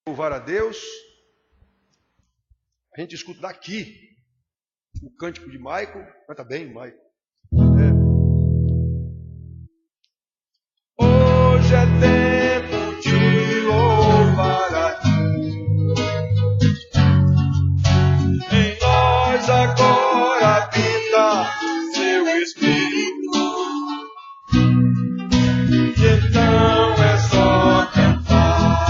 Louvar a Deus. A gente escuta daqui o cântico de Michael. Canta bem, Michael. Hoje é tempo de louvar a Deus. Em nós agora habita seu Espírito. E então é só cantar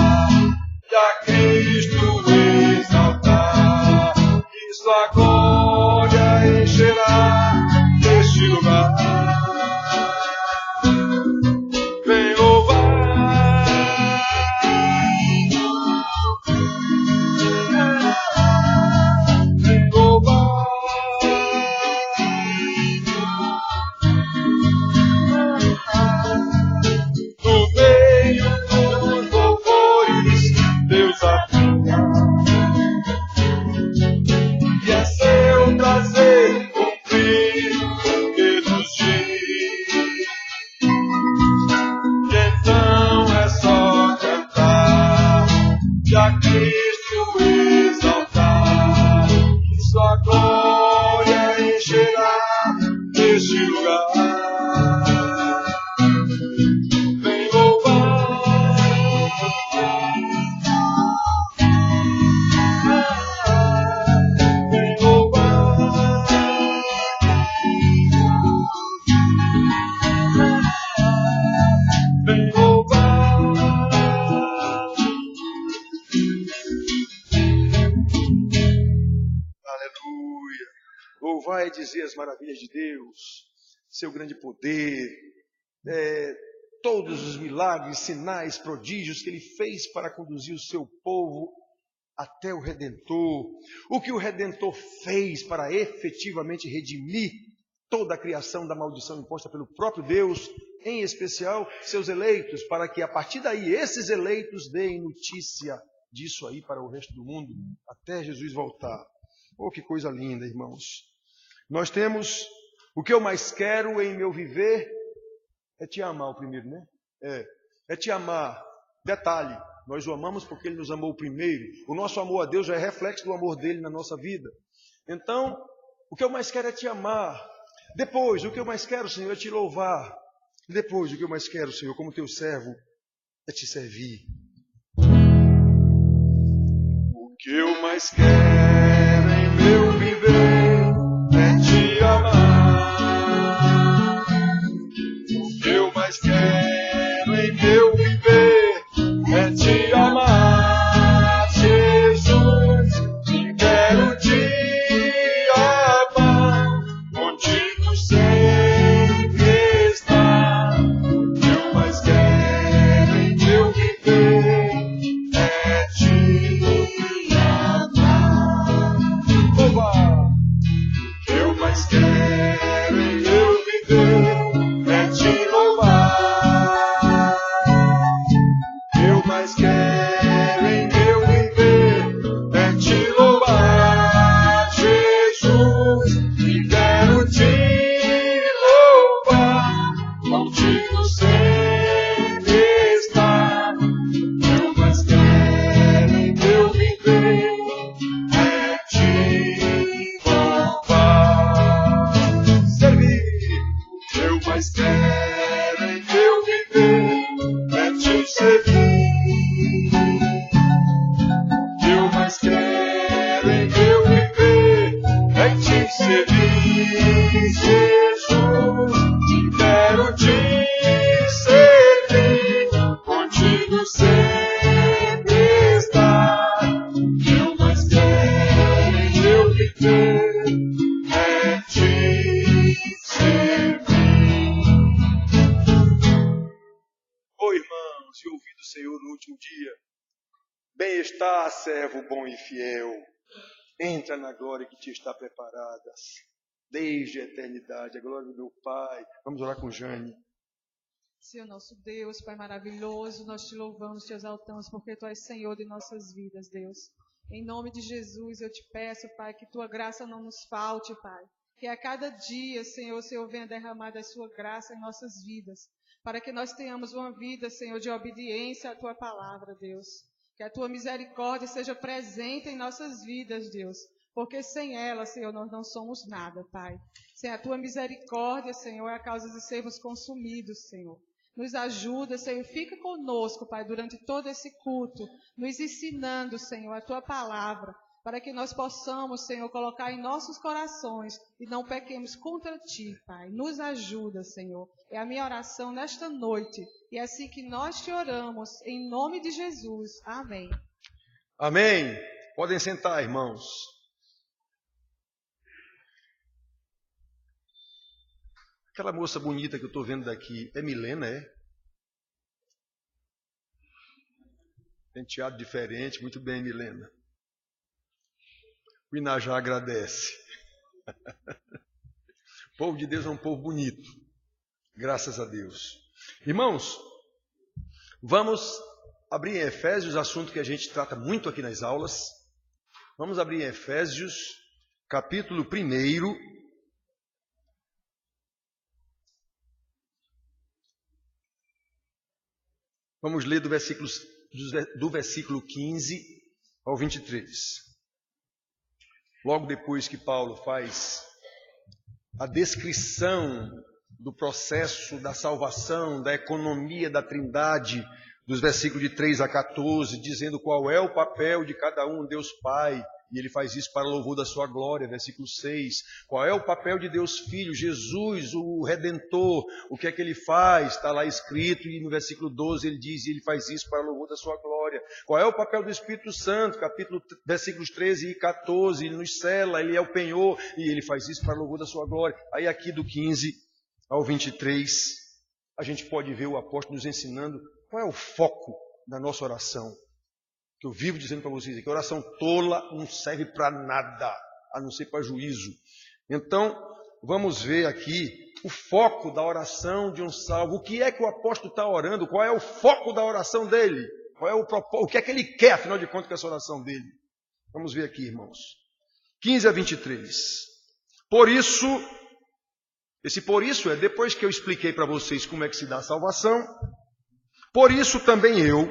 e a Cristo exaltar. E sua glória encherá este lugar. Vem louvar, vem louvar, no meio dos louvores Deus habita, e é seu prazer cumprir pelos dias. Então é só cantar e a Cristo exaltar, e sua glória encherá este lugar. Vem louvar, vem louvar, vem louvar. Aleluia. Louvar é dizer as maravilhas de Deus, seu grande poder, todos os milagres, sinais, prodígios que Ele fez para conduzir o seu povo até o Redentor. O que o Redentor fez para efetivamente redimir toda a criação da maldição imposta pelo próprio Deus, em especial seus eleitos, para que a partir daí esses eleitos deem notícia disso aí para o resto do mundo, até Jesus voltar. Oh, que coisa linda, irmãos. Nós temos o que eu mais quero em meu viver é te amar o primeiro, né? É te amar. Detalhe, nós o amamos porque Ele nos amou primeiro. O nosso amor a Deus já é reflexo do amor dEle na nossa vida. Então, o que eu mais quero é te amar. Depois, o que eu mais quero, Senhor, é te louvar. Depois, o que eu mais quero, Senhor, como teu servo, é te servir. O que eu mais quero em meu viver é te amar. O que eu mais quero em meu viver é te amar, Jesus. E quero te amar, contigo sempre estar. O que eu mais quero em meu viver é te amar. Oba! O que eu mais quero em meu viver é te louvar. O que eu mais quero em meu viver é te louvar, Jesus. E quero te louvar, contigo sempre estar. O que eu mais quero em meu viver é te louvar. Servir. O que eu mais quero em meu viver é te servir. O que eu mais quero em meu viver é te servir, Jesus. E quero te servir, contigo sempre estar. O que eu mais quero em meu viver é te servir. Ô irmãos, e ouvi do Senhor no último dia: bem-estar, servo bom e fiel. Entra na glória que te está preparada desde a eternidade, a glória do meu Pai. Vamos orar com Jane. Senhor nosso Deus, Pai maravilhoso, nós te louvamos, te exaltamos, porque Tu és Senhor de nossas vidas, Deus. Em nome de Jesus, eu te peço, Pai, que Tua graça não nos falte, Pai. Que a cada dia, Senhor, o Senhor venha derramar da Sua graça em nossas vidas, para que nós tenhamos uma vida, Senhor, de obediência à Tua palavra, Deus. Que a tua misericórdia seja presente em nossas vidas, Deus. Porque sem ela, Senhor, nós não somos nada, Pai. Sem a tua misericórdia, Senhor, é a causa de sermos consumidos, Senhor. Nos ajuda, Senhor, fica conosco, Pai, durante todo esse culto, nos ensinando, Senhor, a tua palavra, para que nós possamos, Senhor, colocar em nossos corações e não pequemos contra ti, Pai. Nos ajuda, Senhor. É a minha oração nesta noite. E é assim que nós te oramos, em nome de Jesus. Amém. Amém. Podem sentar, irmãos. Aquela moça bonita que eu estou vendo daqui é Milena, é? Penteado diferente, muito bem, Milena. O Inajá agradece. O povo de Deus é um povo bonito, graças a Deus. Irmãos, vamos abrir em Efésios, assunto que a gente trata muito aqui nas aulas. Vamos abrir em Efésios, capítulo 1. Vamos ler do versículo 15 ao 23. Logo depois que Paulo faz a descrição do processo da salvação, da economia da Trindade, dos versículos de 3 a 14, dizendo qual é o papel de cada um, Deus Pai, e ele faz isso para louvor da sua glória, versículo 6. Qual é o papel de Deus Filho, Jesus, o Redentor, o que é que ele faz? Está lá escrito, e no versículo 12 ele diz, e ele faz isso para louvor da sua glória. Qual é o papel do Espírito Santo? Versículos 13 e 14, ele nos cela, ele é o penhor, e ele faz isso para louvor da sua glória. Aí aqui do 15 ao 23, a gente pode ver o apóstolo nos ensinando qual é o foco da nossa oração. Que eu vivo dizendo para vocês aqui, oração tola não serve para nada, a não ser para juízo. Então, vamos ver aqui o foco da oração de um salvo. O que é que o apóstolo está orando? Qual é o foco da oração dele? Qual é o propósito? O que é que ele quer, afinal de contas, com essa oração dele? Vamos ver aqui, irmãos. 15 a 23. Por isso, esse por isso é depois que eu expliquei para vocês como é que se dá a salvação. Por isso também eu,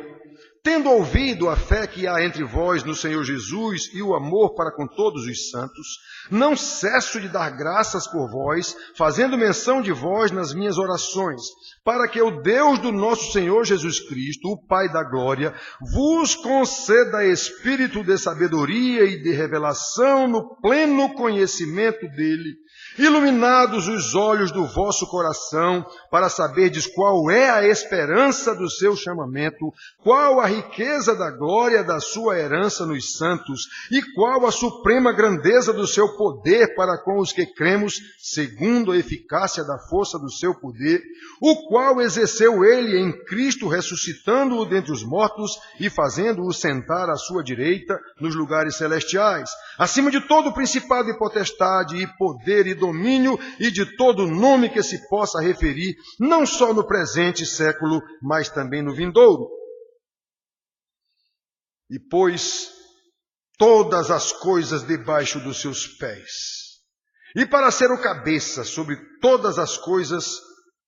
tendo ouvido a fé que há entre vós no Senhor Jesus e o amor para com todos os santos, não cesso de dar graças por vós, fazendo menção de vós nas minhas orações, para que o Deus do nosso Senhor Jesus Cristo, o Pai da glória, vos conceda espírito de sabedoria e de revelação no pleno conhecimento dele, iluminados os olhos do vosso coração, para saberdes qual é a esperança do seu chamamento, qual a riqueza da glória da sua herança nos santos, e qual a suprema grandeza do seu poder para com os que cremos, segundo a eficácia da força do seu poder, o qual exerceu ele em Cristo, ressuscitando-o dentre os mortos e fazendo-o sentar à sua direita nos lugares celestiais, acima de todo principado e potestade e poder e domínio e de todo nome que se possa referir, não só no presente século, mas também no vindouro. E pôs todas as coisas debaixo dos seus pés. E para ser o cabeça sobre todas as coisas,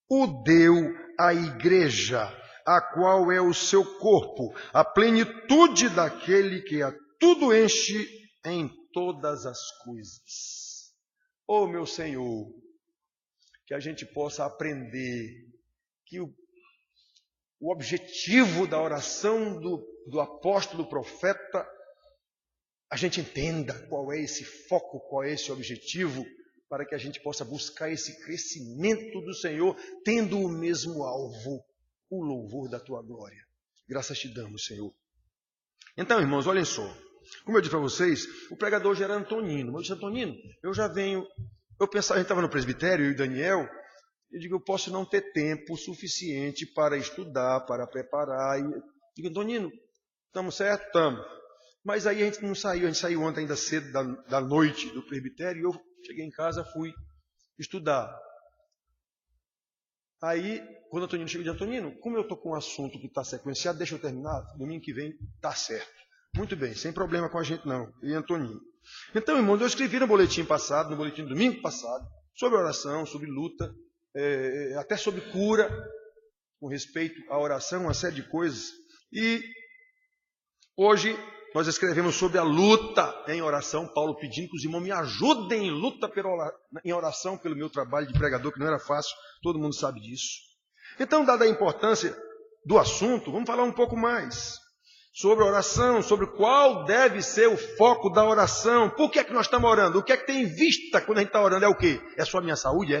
o deu à igreja, a qual é o seu corpo, a plenitude daquele que a tudo enche em todas as coisas. Oh, meu Senhor, que a gente possa aprender que o objetivo da oração do apóstolo profeta, a gente entenda qual é esse foco, qual é esse objetivo, para que a gente possa buscar esse crescimento do Senhor, tendo o mesmo alvo, o louvor da tua glória. Graças te damos, Senhor. Então, irmãos, olhem só. Como eu disse para vocês, o pregador hoje era Antonino. Mas eu disse, Antonino, eu já venho... Eu pensava, a gente estava no presbitério, eu e Daniel, eu digo, eu posso não ter tempo suficiente para estudar, para preparar. Eu digo, Antonino, estamos certo? Estamos. Mas aí a gente não saiu, a gente saiu ontem ainda cedo da noite do presbitério, e eu cheguei em casa, fui estudar. Aí, quando o Antonino chegou, eu disse, Antonino, como eu estou com um assunto que está sequenciado, deixa eu terminar, domingo que vem está certo. Muito bem, sem problema com a gente não, eu e Antonino. Então, irmãos, eu escrevi no boletim passado, no boletim do domingo passado, sobre oração, sobre luta, até sobre cura, com respeito à oração, uma série de coisas. E Hoje nós escrevemos sobre a luta em oração, Paulo pedindo que os irmãos me ajudem em luta em oração pelo meu trabalho de pregador, que não era fácil, todo mundo sabe disso. Então, dada a importância do assunto, vamos falar um pouco mais sobre a oração, sobre qual deve ser o foco da oração. Por que é que nós estamos orando? O que é que tem em vista quando a gente está orando? É o quê? É só a minha saúde?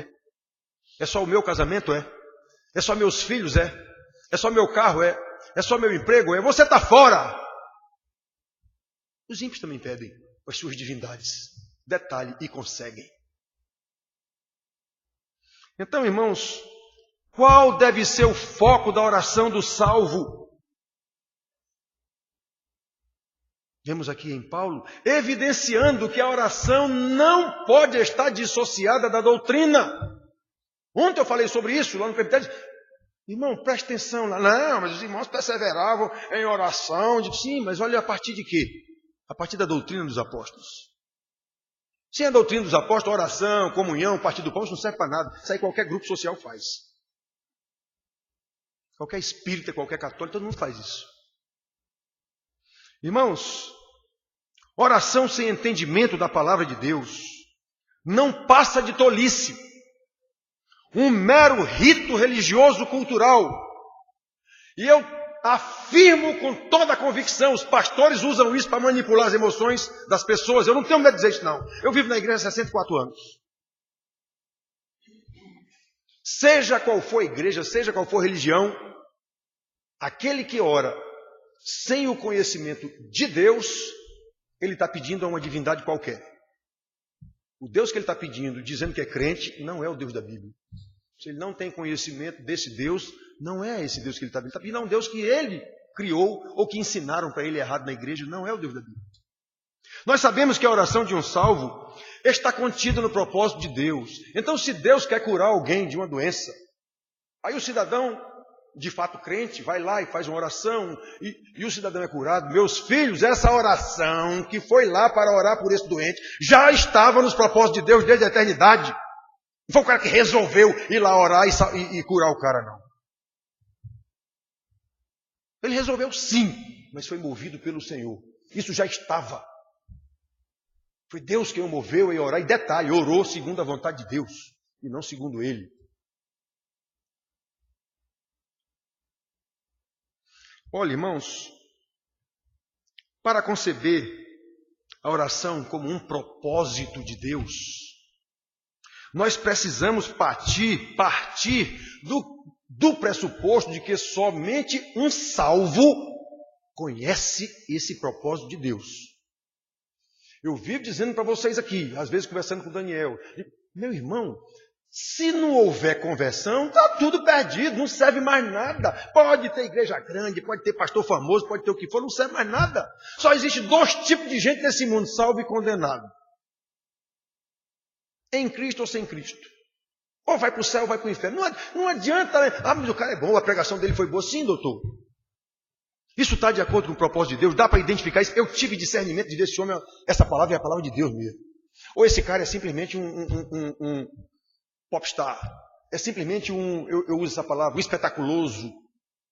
É só o meu casamento? É só meus filhos? É só meu carro? É só meu emprego? Você está fora. Os ímpios também pedem as suas divindades. Detalhe, e conseguem. Então, irmãos, qual deve ser o foco da oração do salvo? Vemos aqui em Paulo, evidenciando que a oração não pode estar dissociada da doutrina. Ontem eu falei sobre isso lá no presbitério. Irmão, preste atenção lá. Não, mas os irmãos perseveravam em oração. Sim, mas olha a partir de quê? A partir da doutrina dos apóstolos. Sem a doutrina dos apóstolos, oração, comunhão, partido do pão, isso não serve para nada. Isso aí qualquer grupo social faz. Qualquer espírita, qualquer católico, todo mundo faz isso. Irmãos, oração sem entendimento da palavra de Deus não passa de tolice. Um mero rito religioso cultural. E eu afirmo com toda a convicção, os pastores usam isso para manipular as emoções das pessoas. Eu não tenho medo de dizer isso, não. Eu vivo na igreja há 64 anos. Seja qual for a igreja, seja qual for a religião, aquele que ora sem o conhecimento de Deus, ele está pedindo a uma divindade qualquer. O Deus que ele está pedindo, dizendo que é crente, não é o Deus da Bíblia. Se ele não tem conhecimento desse Deus, não é esse Deus que ele está pedindo. Ele está pedindo a um Deus que ele criou ou que ensinaram para ele errado na igreja, não é o Deus da Bíblia. Nós sabemos que a oração de um salvo está contida no propósito de Deus. Então, se Deus quer curar alguém de uma doença, aí o cidadão, de fato crente, vai lá e faz uma oração e o cidadão é curado. Meus filhos, essa oração que foi lá para orar por esse doente já estava nos propósitos de Deus desde a eternidade. Não foi o cara que resolveu ir lá orar e curar o cara, não. Ele resolveu sim, mas foi movido pelo Senhor. Isso já estava. Foi Deus quem o moveu a orar. E detalhe, orou segundo a vontade de Deus e não segundo ele. Olha, irmãos, para conceber a oração como um propósito de Deus, nós precisamos partir do pressuposto de que somente um salvo conhece esse propósito de Deus. Eu vivo dizendo para vocês aqui, às vezes conversando com o Daniel, meu irmão, se não houver conversão, está tudo perdido, não serve mais nada. Pode ter igreja grande, pode ter pastor famoso, pode ter o que for, não serve mais nada. Só existe 2 tipos de gente nesse mundo, salvo e condenado. Em Cristo ou sem Cristo. Ou vai para o céu ou vai para o inferno. Não adianta, né? Ah, mas o cara é bom, a pregação dele foi boa. Sim, doutor. Isso está de acordo com o propósito de Deus, dá para identificar isso. Eu tive discernimento de ver esse homem, essa palavra é a palavra de Deus mesmo. Ou esse cara é simplesmente um popstar. É simplesmente eu uso essa palavra, um espetaculoso.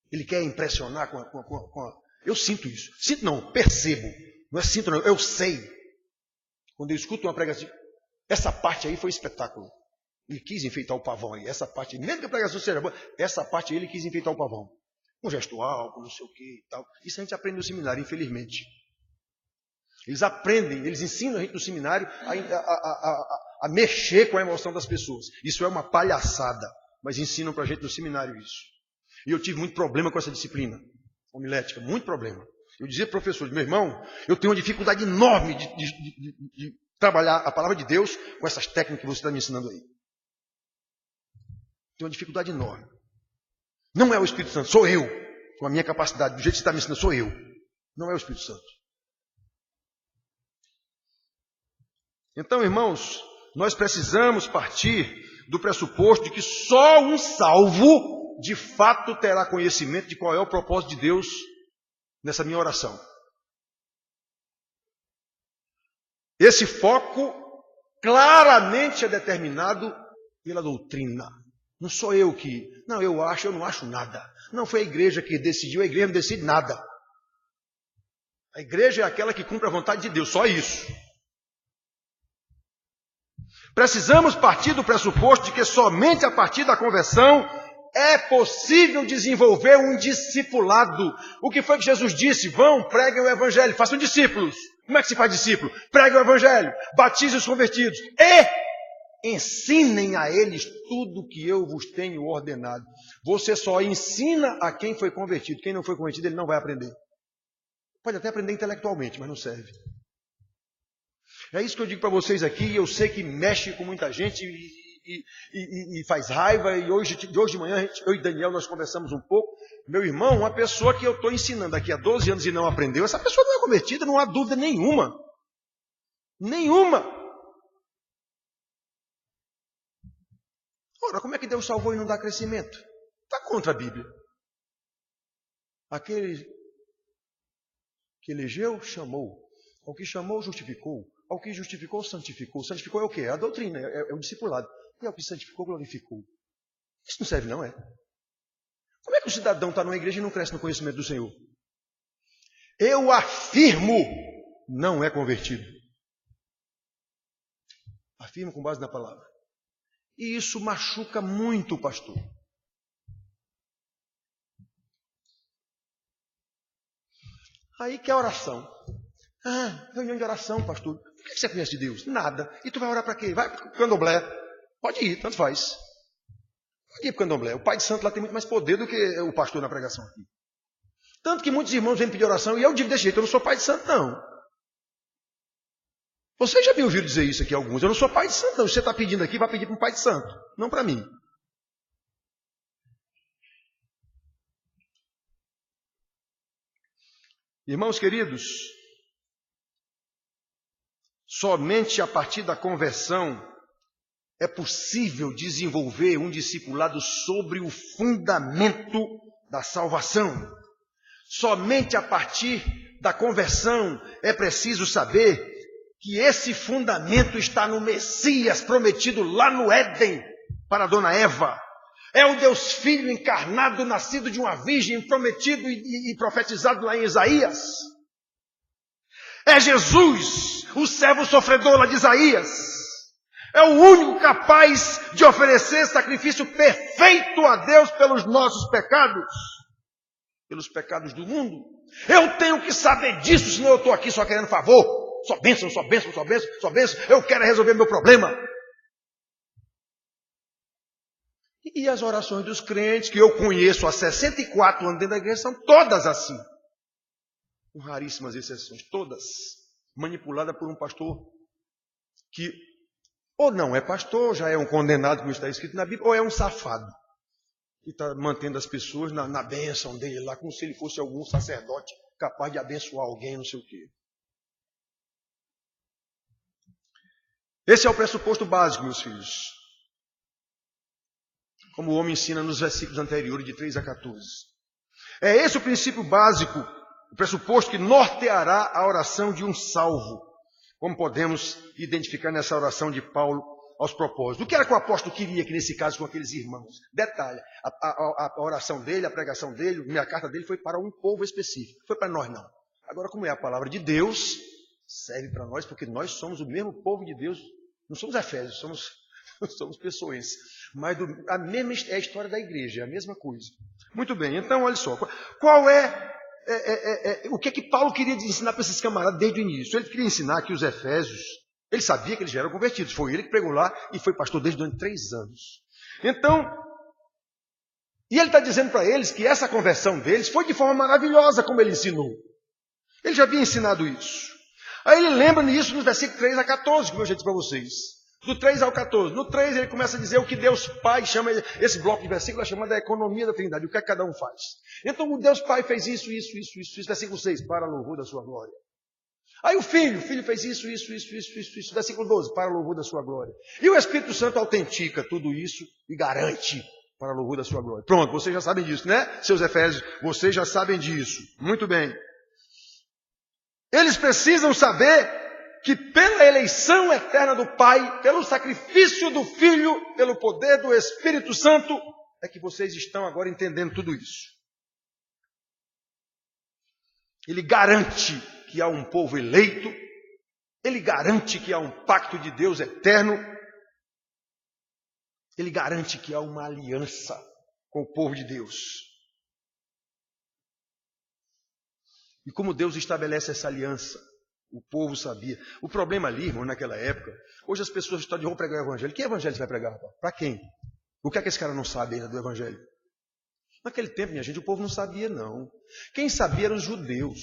Ele quer impressionar com a... Eu sinto isso. Sinto não, percebo. Não é sinto não, eu sei. Quando eu escuto uma pregação, essa parte aí foi espetáculo. Ele quis enfeitar o pavão aí. Essa parte, mesmo que a pregação seja boa, essa parte aí ele quis enfeitar o pavão. Com gestual, com não sei o que e tal. Isso a gente aprende no seminário, infelizmente. Eles aprendem, eles ensinam a gente no seminário a mexer com a emoção das pessoas. Isso é uma palhaçada, mas ensinam para a gente no seminário isso. E eu tive muito problema com essa disciplina homilética, muito problema. Eu dizia para o professor, meu irmão, eu tenho uma dificuldade enorme de trabalhar a palavra de Deus com essas técnicas que você está me ensinando aí. Tenho uma dificuldade enorme. Não é o Espírito Santo, sou eu. Com a minha capacidade, do jeito que você está me ensinando, sou eu. Não é o Espírito Santo. Então, irmãos, nós precisamos partir do pressuposto de que só um salvo, de fato, terá conhecimento de qual é o propósito de Deus nessa minha oração. Esse foco claramente é determinado pela doutrina. Não sou eu que... Não, eu não acho nada. Não foi a igreja que decidiu, a igreja não decide nada. A igreja é aquela que cumpre a vontade de Deus, só isso. Precisamos partir do pressuposto de que somente a partir da conversão é possível desenvolver um discipulado. O que foi que Jesus disse? Vão, preguem o evangelho, façam discípulos. Como é que se faz discípulo? Preguem o evangelho, batizem os convertidos e ensinem a eles tudo o que eu vos tenho ordenado. Você só ensina a quem foi convertido. Quem não foi convertido, ele não vai aprender. Pode até aprender intelectualmente, mas não serve. É isso que eu digo para vocês aqui. Eu sei que mexe com muita gente e faz raiva. E hoje de manhã, eu e Daniel, nós conversamos um pouco. Meu irmão, uma pessoa que eu estou ensinando daqui a 12 anos e não aprendeu, essa pessoa não é convertida, não há dúvida nenhuma. Nenhuma. Ora, como é que Deus salvou e não dá crescimento? Está contra a Bíblia. Aquele que elegeu, chamou. Ao que chamou, justificou. Ao que justificou, santificou. Santificou é o quê? É a doutrina, é o discipulado. E ao que santificou, glorificou. Isso não serve, não é? Como é que o cidadão está numa igreja e não cresce no conhecimento do Senhor? Eu afirmo, não é convertido. Afirmo com base na palavra. E isso machuca muito o pastor. Aí que é a oração. Reunião de oração, pastor. O que você conhece de Deus? Nada. E tu vai orar para quê? Vai para o candomblé. Pode ir, tanto faz. Pode ir para o candomblé. O pai de santo lá tem muito mais poder do que o pastor na pregação aqui. Tanto que muitos irmãos vêm pedir oração e eu digo desse jeito, eu não sou pai de santo, não. Você já me ouviu dizer isso aqui alguns. Eu não sou pai de santo, não. Se você está pedindo aqui, vai pedir para um pai de santo. Não para mim. Irmãos queridos, somente a partir da conversão é possível desenvolver um discipulado sobre o fundamento da salvação. Somente a partir da conversão é preciso saber que esse fundamento está no Messias prometido lá no Éden para a dona Eva. É o Deus Filho encarnado, nascido de uma virgem, prometido e profetizado lá em Isaías. É Jesus, o servo sofredor lá de Isaías. É o único capaz de oferecer sacrifício perfeito a Deus pelos nossos pecados, pelos pecados do mundo. Eu tenho que saber disso, senão eu estou aqui só querendo favor. Só bênção, só bênção, só bênção, só bênção. Eu quero resolver meu problema. E as orações dos crentes, que eu conheço há 64 anos dentro da igreja, são todas assim. Com raríssimas exceções, todas manipuladas por um pastor que ou não é pastor, já é um condenado, como está escrito na Bíblia, ou é um safado, que está mantendo as pessoas na bênção dele lá, como se ele fosse algum sacerdote capaz de abençoar alguém, não sei o quê. Esse é o pressuposto básico, meus filhos. Como o homem ensina nos versículos anteriores, de 3 a 14. É esse o princípio básico, o pressuposto que norteará a oração de um salvo. Como podemos identificar nessa oração de Paulo aos propósitos. O que era que o apóstolo queria aqui nesse caso com aqueles irmãos? Detalhe, a oração dele, a pregação dele, a carta dele foi para um povo específico. Foi para nós não. Agora, como é a palavra de Deus, serve para nós, porque nós somos o mesmo povo de Deus. Não somos efésios, somos pessoenses. Mas a mesma é a história da igreja, é a mesma coisa. Muito bem, então olha só. Qual o que Paulo queria ensinar para esses camaradas desde o início? Ele queria ensinar que os efésios, ele sabia que eles já eram convertidos. Foi ele que pregou lá e foi pastor desde durante 3 anos. Então, e ele está dizendo para eles que essa conversão deles foi de forma maravilhosa, como ele ensinou. Ele já havia ensinado isso. Aí ele lembra nisso nos versículos 3 a 14, como eu já disse para vocês. Do 3 ao 14. No 3 ele começa a dizer o que Deus Pai chama, esse bloco de versículos é chamado da economia da Trindade, o que é que cada um faz. Então o Deus Pai fez isso, versículo 6, para louvor da sua glória. Aí o Filho fez isso, versículo 12, para louvor da sua glória. E o Espírito Santo autentica tudo isso e garante para louvor da sua glória. Pronto, vocês já sabem disso, né? Seus Efésios, vocês já sabem disso. Muito bem. Eles precisam saber que pela eleição eterna do Pai, pelo sacrifício do Filho, pelo poder do Espírito Santo, é que vocês estão agora entendendo tudo isso. Ele garante que há um povo eleito, ele garante que há um pacto de Deus eterno, ele garante que há uma aliança com o povo de Deus. E como Deus estabelece essa aliança? O povo sabia. O problema ali, irmão, naquela época, hoje as pessoas estão de vão pregar o evangelho. Que evangelho você vai pregar, rapaz? Para quem? O que é que esse cara não sabe ainda do evangelho? Naquele tempo, minha gente, o povo não sabia, não. Quem sabia eram os judeus.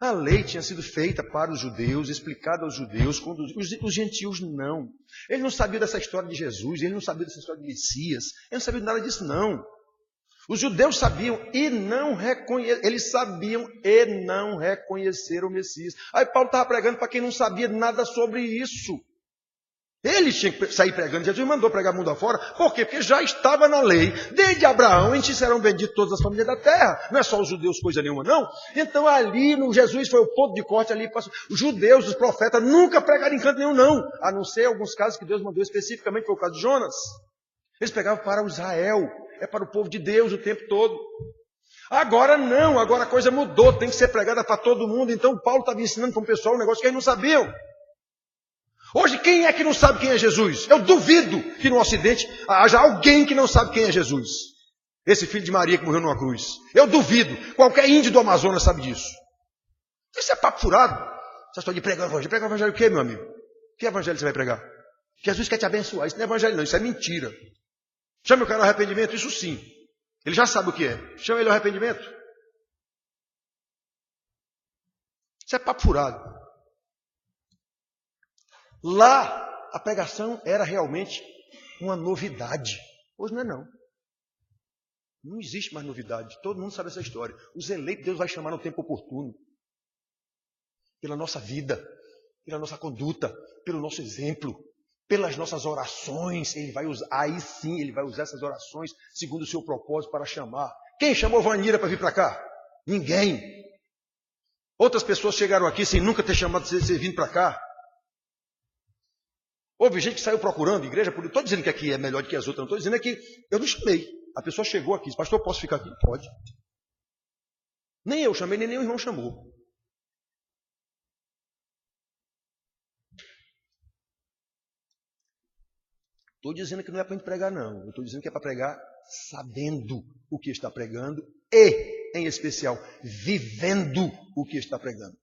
A lei tinha sido feita para os judeus, explicada aos judeus, quando os gentios não. Ele não sabia dessa história de Jesus, ele não sabia dessa história de Messias, ele não sabia nada disso, não. Os judeus sabiam e não reconheceram, eles sabiam e não reconheceram o Messias. Aí Paulo estava pregando para quem não sabia nada sobre isso. Ele tinha que sair pregando, Jesus mandou pregar mundo afora. Por quê? Porque já estava na lei. Desde Abraão, em ti serão benditas todas as famílias da terra. Não é só os judeus coisa nenhuma, não. Então ali, no Jesus foi o ponto de corte ali. Os judeus, os profetas, nunca pregaram em canto nenhum, não. A não ser alguns casos que Deus mandou especificamente, foi o caso de Jonas. Eles pregavam para o Israel. É para o povo de Deus o tempo todo. Agora não, agora a coisa mudou. Tem que ser pregada para todo mundo. Então Paulo estava ensinando para o pessoal um negócio que eles não sabiam. Hoje, quem é que não sabe quem é Jesus? Eu duvido que no Ocidente haja alguém que não sabe quem é Jesus. Esse filho de Maria que morreu numa cruz. Eu duvido. Qualquer índio do Amazonas sabe disso. Isso é papo furado. Você está de pregar o evangelho. Pregar o evangelho o quê, meu amigo? Que evangelho você vai pregar? Jesus quer te abençoar. Isso não é evangelho, não. Isso é mentira. Chame o cara ao arrependimento. Isso sim. Ele já sabe o que é. Chama ele ao arrependimento. Isso é papo furado. Lá, a pregação era realmente uma novidade. Hoje não é não. Não existe mais novidade. Todo mundo sabe essa história. Os eleitos Deus vai chamar no tempo oportuno. Pela nossa vida, pela nossa conduta, pelo nosso exemplo, pelas nossas orações. Ele vai usar, aí sim, ele vai usar essas orações segundo o seu propósito para chamar. Quem chamou Vanira para vir para cá? Ninguém. Outras pessoas chegaram aqui sem nunca ter chamado você vindo para cá. Houve gente que saiu procurando igreja, não estou dizendo que aqui é melhor do que as outras, não estou dizendo que eu não chamei. A pessoa chegou aqui, disse, pastor, eu posso ficar aqui? Pode. Nem eu chamei, nem o irmão chamou. Estou dizendo que não é para a gente pregar, não. Eu estou dizendo que é para pregar sabendo o que está pregando e, em especial, vivendo o que está pregando.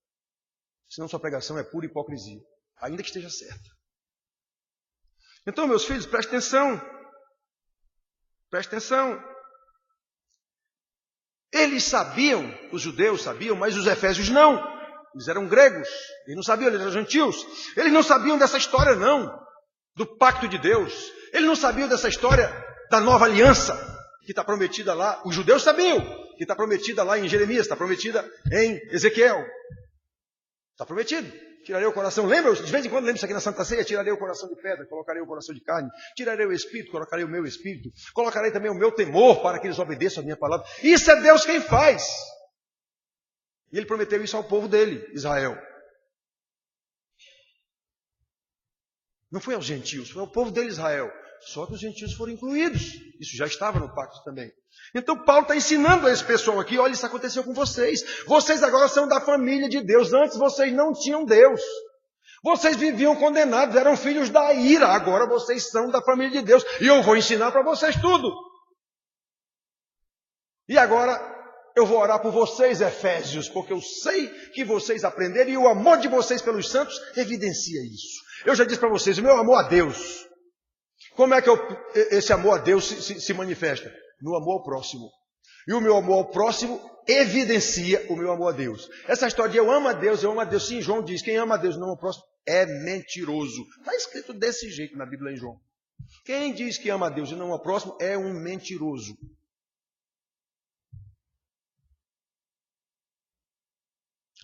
Senão sua pregação é pura hipocrisia, ainda que esteja certa. Então, meus filhos, prestem atenção. Prestem atenção. Eles sabiam, os judeus sabiam, mas os efésios não. Eles eram gregos, eles não sabiam, eles eram gentios. Eles não sabiam dessa história, não, do pacto de Deus. Eles não sabiam dessa história da nova aliança que está prometida lá. Os judeus sabiam que está prometida lá em Jeremias, está prometida em Ezequiel. Está prometido. Tirarei o coração, lembra? De vez em quando lembro isso aqui na Santa Ceia, tirarei o coração de pedra, colocarei o coração de carne, tirarei o espírito, colocarei o meu espírito, colocarei também o meu temor para que eles obedeçam a minha palavra. Isso é Deus quem faz. E ele prometeu isso ao povo dele, Israel. Não foi aos gentios, foi ao povo dele, Israel. Só que os gentios foram incluídos. Isso já estava no pacto também. Então Paulo está ensinando a esse pessoal aqui, olha, isso aconteceu com vocês. Vocês agora são da família de Deus. Antes vocês não tinham Deus. Vocês viviam condenados, eram filhos da ira. Agora vocês são da família de Deus. E eu vou ensinar para vocês tudo. E agora eu vou orar por vocês, Efésios, porque eu sei que vocês aprenderam e o amor de vocês pelos santos evidencia isso. Eu já disse para vocês, o meu amor a Deus. Como é que esse amor a Deus se manifesta? No amor ao próximo. E o meu amor ao próximo evidencia o meu amor a Deus. Essa história de eu amo a Deus, sim, João diz, quem ama a Deus e não ama o próximo é mentiroso. Está escrito desse jeito na Bíblia em João. Quem diz que ama a Deus e não ama o próximo é um mentiroso.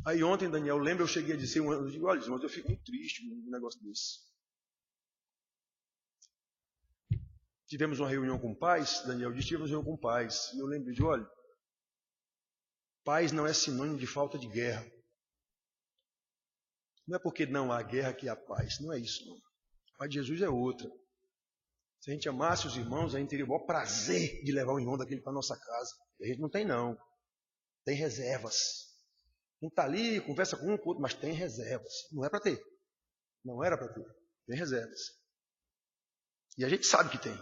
Aí ontem, Daniel, lembra, eu cheguei a dizer, eu digo, olha, irmãos, eu fico muito triste com um negócio desse. Tivemos uma reunião com pais, Daniel disse, tivemos uma reunião com pais. E eu lembro de, olha, paz não é sinônimo de falta de guerra. Não é porque não há guerra que há paz. Não é isso, não. A paz de Jesus é outra. Se a gente amasse os irmãos, a gente teria o maior prazer de levar o irmão daquele para a nossa casa. E a gente não tem, não. Tem reservas. Um está ali, conversa com um, com outro, mas tem reservas. Não é para ter. Não era para ter. Tem reservas. E a gente sabe que tem.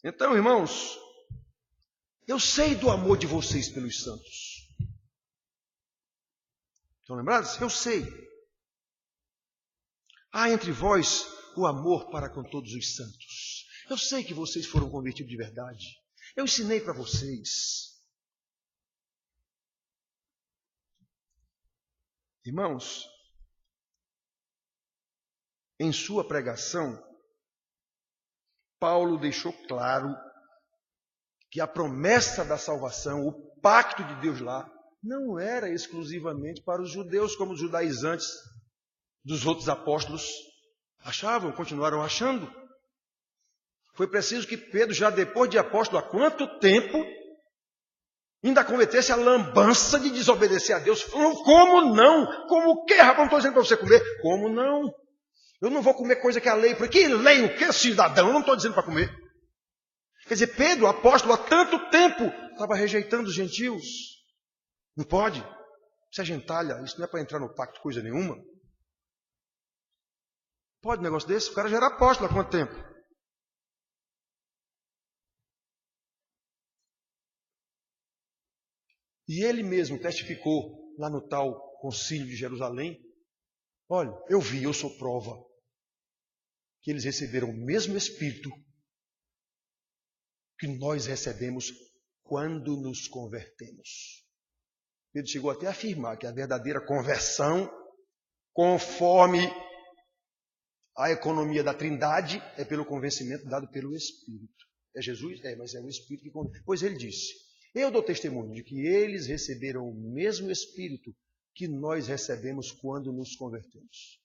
Então, irmãos, eu sei do amor de vocês pelos santos. Estão lembrados? Eu sei. Há entre vós o amor para com todos os santos. Eu sei que vocês foram convertidos de verdade. Eu ensinei para vocês. Irmãos, em sua pregação, Paulo deixou claro que a promessa da salvação, o pacto de Deus lá, não era exclusivamente para os judeus, como os judaizantes dos outros apóstolos achavam, continuaram achando. Foi preciso que Pedro, já depois de apóstolo, há quanto tempo, ainda cometesse a lambança de desobedecer a Deus. Falou, como não? Como o quê, rapaz? Não estou dizendo para você comer. Como não? Eu não vou comer coisa que a lei... Que lei o quê, cidadão? Eu não estou dizendo para comer. Quer dizer, Pedro, apóstolo, há tanto tempo, estava rejeitando os gentios. Não pode. Isso é gentalha. Isso não é para entrar no pacto coisa nenhuma. Pode um negócio desse? O cara já era apóstolo há quanto tempo? E ele mesmo testificou lá no tal concílio de Jerusalém. Olha, eu vi, eu sou prova, que eles receberam o mesmo Espírito que nós recebemos quando nos convertemos. Pedro chegou até a afirmar que a verdadeira conversão, conforme a economia da Trindade, é pelo convencimento dado pelo Espírito. É Jesus? É, mas é o Espírito que convence. Pois ele disse, eu dou testemunho de que eles receberam o mesmo Espírito que nós recebemos quando nos convertemos.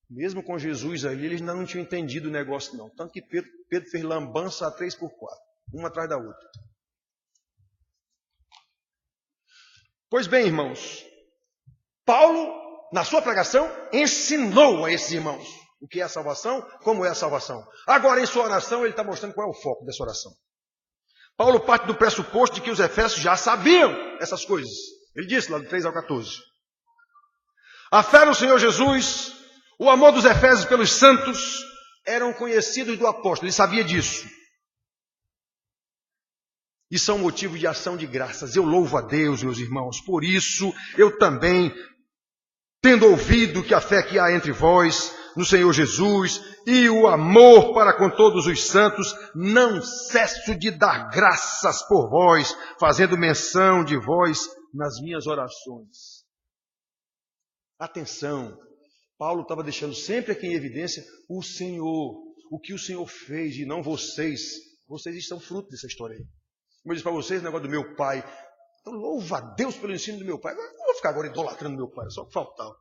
Mesmo com Jesus ali, eles ainda não tinham entendido o negócio não. Tanto que Pedro fez lambança a 3x4, uma atrás da outra. Pois bem, irmãos, Paulo, na sua pregação, ensinou a esses irmãos o que é a salvação, como é a salvação. Agora, em sua oração, ele está mostrando qual é o foco dessa oração. Paulo parte do pressuposto de que os efésios já sabiam essas coisas. Ele disse lá do 3 ao 14. A fé no Senhor Jesus, o amor dos efésios pelos santos, eram conhecidos do apóstolo. Ele sabia disso. E são motivo de ação de graças. Eu louvo a Deus, meus irmãos. Por isso, eu também, tendo ouvido que a fé que há entre vós, no Senhor Jesus, e o amor para com todos os santos, não cesso de dar graças por vós, fazendo menção de vós nas minhas orações. Atenção, Paulo estava deixando sempre aqui em evidência o Senhor, o que o Senhor fez e não vocês. Vocês estão fruto dessa história aí. Como eu disse para vocês, o negócio do meu pai. Então, louva a Deus pelo ensino do meu pai. Eu não vou ficar agora idolatrando meu pai, só que faltava.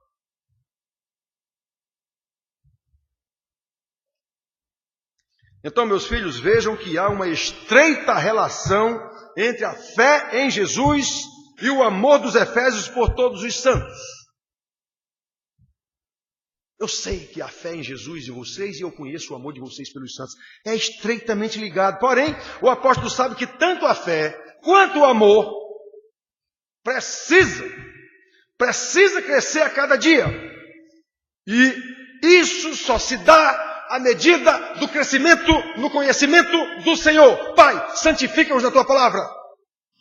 Então, meus filhos, vejam que há uma estreita relação entre a fé em Jesus e o amor dos efésios por todos os santos. Eu sei que a fé em Jesus e vocês, e eu conheço o amor de vocês pelos santos, é estreitamente ligado. Porém, o apóstolo sabe que tanto a fé quanto o amor precisa crescer a cada dia. E isso só se dá à medida do crescimento no conhecimento do Senhor. Pai, santifica-os na tua palavra.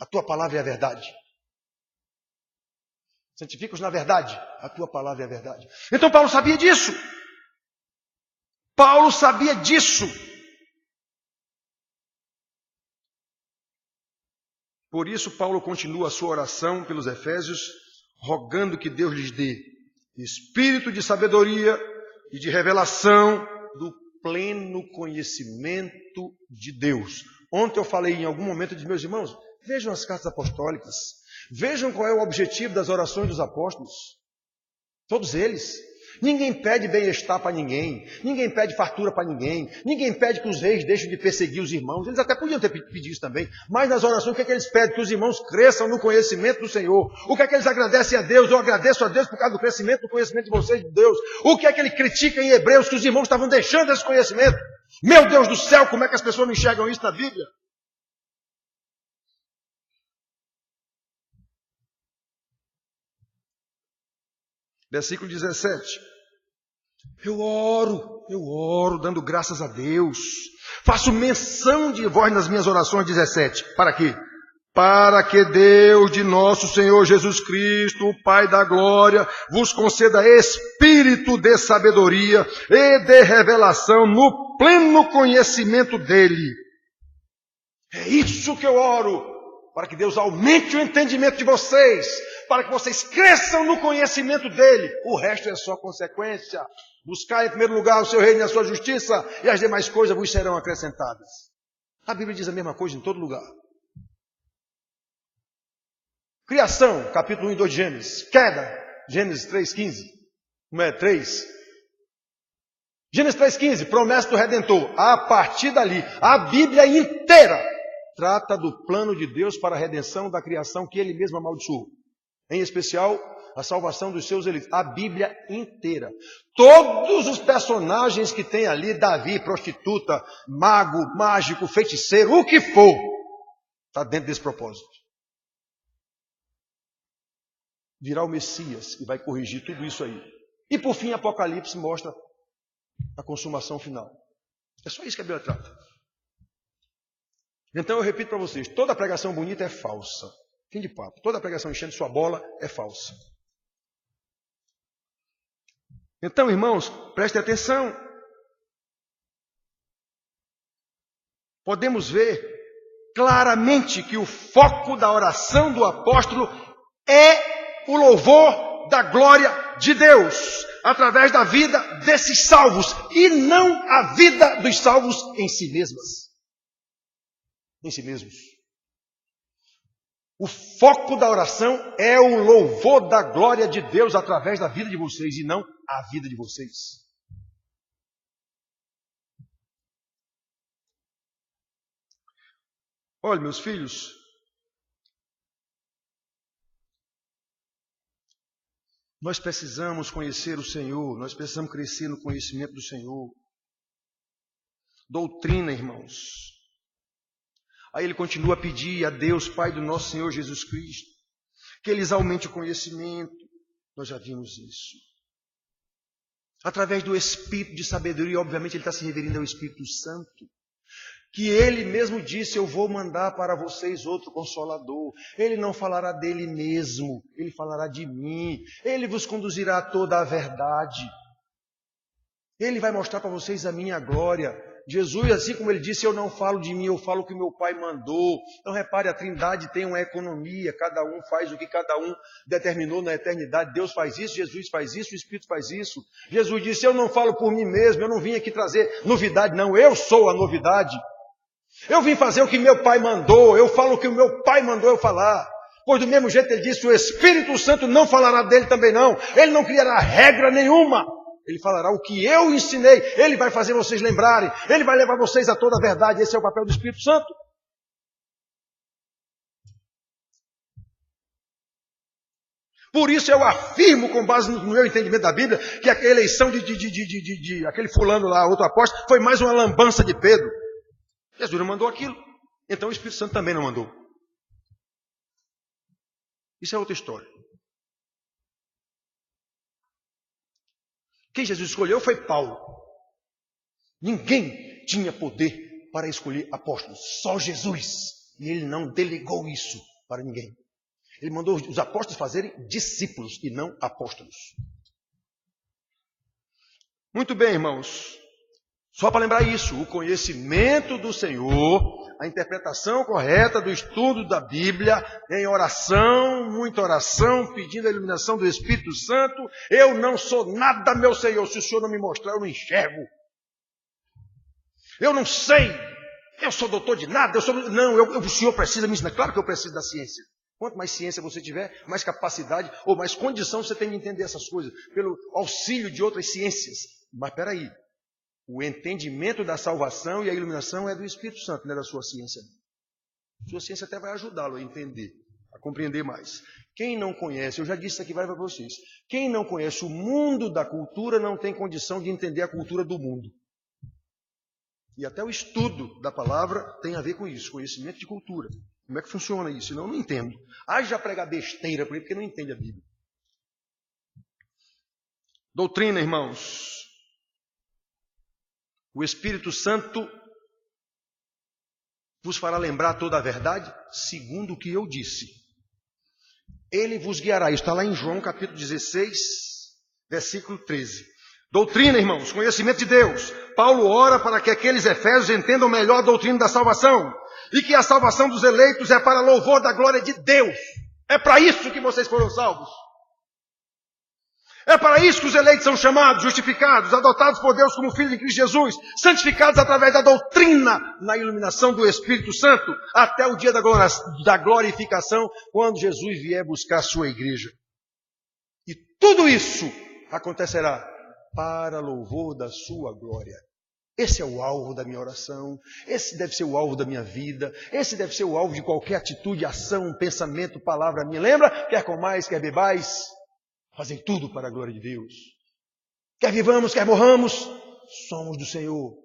A tua palavra é a verdade. Santifica-os na verdade. A tua palavra é a verdade. Então Paulo sabia disso. Paulo sabia disso. Por isso Paulo continua a sua oração pelos efésios, rogando que Deus lhes dê espírito de sabedoria e de revelação do pleno conhecimento de Deus. Ontem eu falei em algum momento de meus irmãos, vejam as cartas apostólicas, vejam qual é o objetivo das orações dos apóstolos. Todos eles. Ninguém pede bem-estar para ninguém, ninguém pede fartura para ninguém, ninguém pede que os reis deixem de perseguir os irmãos. Eles até podiam ter pedido isso também, mas nas orações o que é que eles pedem? Que os irmãos cresçam no conhecimento do Senhor. O que é que eles agradecem a Deus? Eu agradeço a Deus por causa do crescimento do conhecimento de vocês, de Deus. O que é que ele critica em Hebreus? Que os irmãos estavam deixando esse conhecimento. Meu Deus do céu, como é que as pessoas não enxergam isso na Bíblia? Versículo 17. Eu oro, dando graças a Deus. Faço menção de vós nas minhas orações. 17. Para quê? Para que Deus de nosso Senhor Jesus Cristo, o Pai da glória, vos conceda espírito de sabedoria e de revelação no pleno conhecimento dele. É isso que eu oro, para que Deus aumente o entendimento de vocês, para que vocês cresçam no conhecimento dele. O resto é só consequência. Buscar em primeiro lugar o seu reino e a sua justiça, e as demais coisas vos serão acrescentadas. A Bíblia diz a mesma coisa em todo lugar. Criação, capítulo 1 e 2 de Gênesis. Queda, Gênesis 3,15. Não é 3? Gênesis 3,15, promessa do Redentor. A partir dali, a Bíblia inteira trata do plano de Deus para a redenção da criação que ele mesmo amaldiçoou. Em especial, a salvação dos seus eleitos. A Bíblia inteira. Todos os personagens que tem ali, Davi, prostituta, mago, mágico, feiticeiro, o que for, está dentro desse propósito. Virá o Messias e vai corrigir tudo isso aí. E por fim, Apocalipse mostra a consumação final. É só isso que a Bíblia trata. Então eu repito para vocês, toda pregação bonita é falsa. Fim de papo. Toda pregação enchendo sua bola é falsa. Então, irmãos, prestem atenção. Podemos ver claramente que o foco da oração do apóstolo é o louvor da glória de Deus, através da vida desses salvos, e não a vida dos salvos em si mesmas. Em si mesmos. O foco da oração é o louvor da glória de Deus através da vida de vocês, e não a vida de vocês. Olha, meus filhos, nós precisamos conhecer o Senhor, nós precisamos crescer no conhecimento do Senhor. Doutrina, irmãos. Aí ele continua a pedir a Deus, Pai do nosso Senhor Jesus Cristo, que eles aumentem o conhecimento. Nós já vimos isso. Através do Espírito de sabedoria, obviamente ele está se referindo ao Espírito Santo, que ele mesmo disse, eu vou mandar para vocês outro Consolador. Ele não falará dele mesmo, ele falará de mim. Ele vos conduzirá a toda a verdade. Ele vai mostrar para vocês a minha glória. Jesus, assim como ele disse, eu não falo de mim, eu falo o que meu Pai mandou. Então repare, a Trindade tem uma economia, cada um faz o que cada um determinou na eternidade. Deus faz isso, Jesus faz isso, o Espírito faz isso. Jesus disse, eu não falo por mim mesmo, eu não vim aqui trazer novidade, não, eu sou a novidade. Eu vim fazer o que meu Pai mandou, eu falo o que o meu Pai mandou eu falar. Pois do mesmo jeito ele disse, o Espírito Santo não falará dele também não. Ele não criará regra nenhuma. Ele falará o que eu ensinei. Ele vai fazer vocês lembrarem. Ele vai levar vocês a toda a verdade. Esse é o papel do Espírito Santo. Por isso eu afirmo, com base no meu entendimento da Bíblia, que a eleição de aquele fulano lá, outro apóstolo, foi mais uma lambança de Pedro. Jesus não mandou aquilo. Então o Espírito Santo também não mandou. Isso é outra história. Quem Jesus escolheu foi Paulo. Ninguém tinha poder para escolher apóstolos. Só Jesus. E ele não delegou isso para ninguém. Ele mandou os apóstolos fazerem discípulos e não apóstolos. Muito bem, irmãos. Só para lembrar isso, o conhecimento do Senhor, a interpretação correta do estudo da Bíblia, em oração, muita oração, pedindo a iluminação do Espírito Santo. Eu não sou nada, meu Senhor, se o Senhor não me mostrar, eu não enxergo. Eu não sei, eu sou doutor de nada, o Senhor precisa me ensinar. Claro que eu preciso da ciência. Quanto mais ciência você tiver, mais capacidade ou mais condição você tem de entender essas coisas, pelo auxílio de outras ciências. Mas espera aí. O entendimento da salvação e a iluminação é do Espírito Santo, não é da sua ciência. A sua ciência até vai ajudá-lo a entender, a compreender mais. Quem não conhece, eu já disse isso aqui várias para vocês, quem não conhece o mundo da cultura não tem condição de entender a cultura do mundo. E até o estudo da palavra tem a ver com isso, conhecimento de cultura. Como é que funciona isso? Senão eu não entendo. Haja pregar besteira por aí porque não entende a Bíblia. Doutrina, irmãos. O Espírito Santo vos fará lembrar toda a verdade, segundo o que eu disse. Ele vos guiará. Isso está lá em João capítulo 16, versículo 13. Doutrina, irmãos, conhecimento de Deus. Paulo ora para que aqueles efésios entendam melhor a doutrina da salvação. E que a salvação dos eleitos é para louvor da glória de Deus. É para isso que vocês foram salvos. É para isso que os eleitos são chamados, justificados, adotados por Deus como filhos de Cristo Jesus, santificados através da doutrina, na iluminação do Espírito Santo, até o dia da glorificação, quando Jesus vier buscar a sua igreja. E tudo isso acontecerá para louvor da sua glória. Esse é o alvo da minha oração, esse deve ser o alvo da minha vida, esse deve ser o alvo de qualquer atitude, ação, pensamento, palavra minha. Lembra? Quer comais, quer bebais, fazem tudo para a glória de Deus. Quer vivamos, quer morramos, somos do Senhor.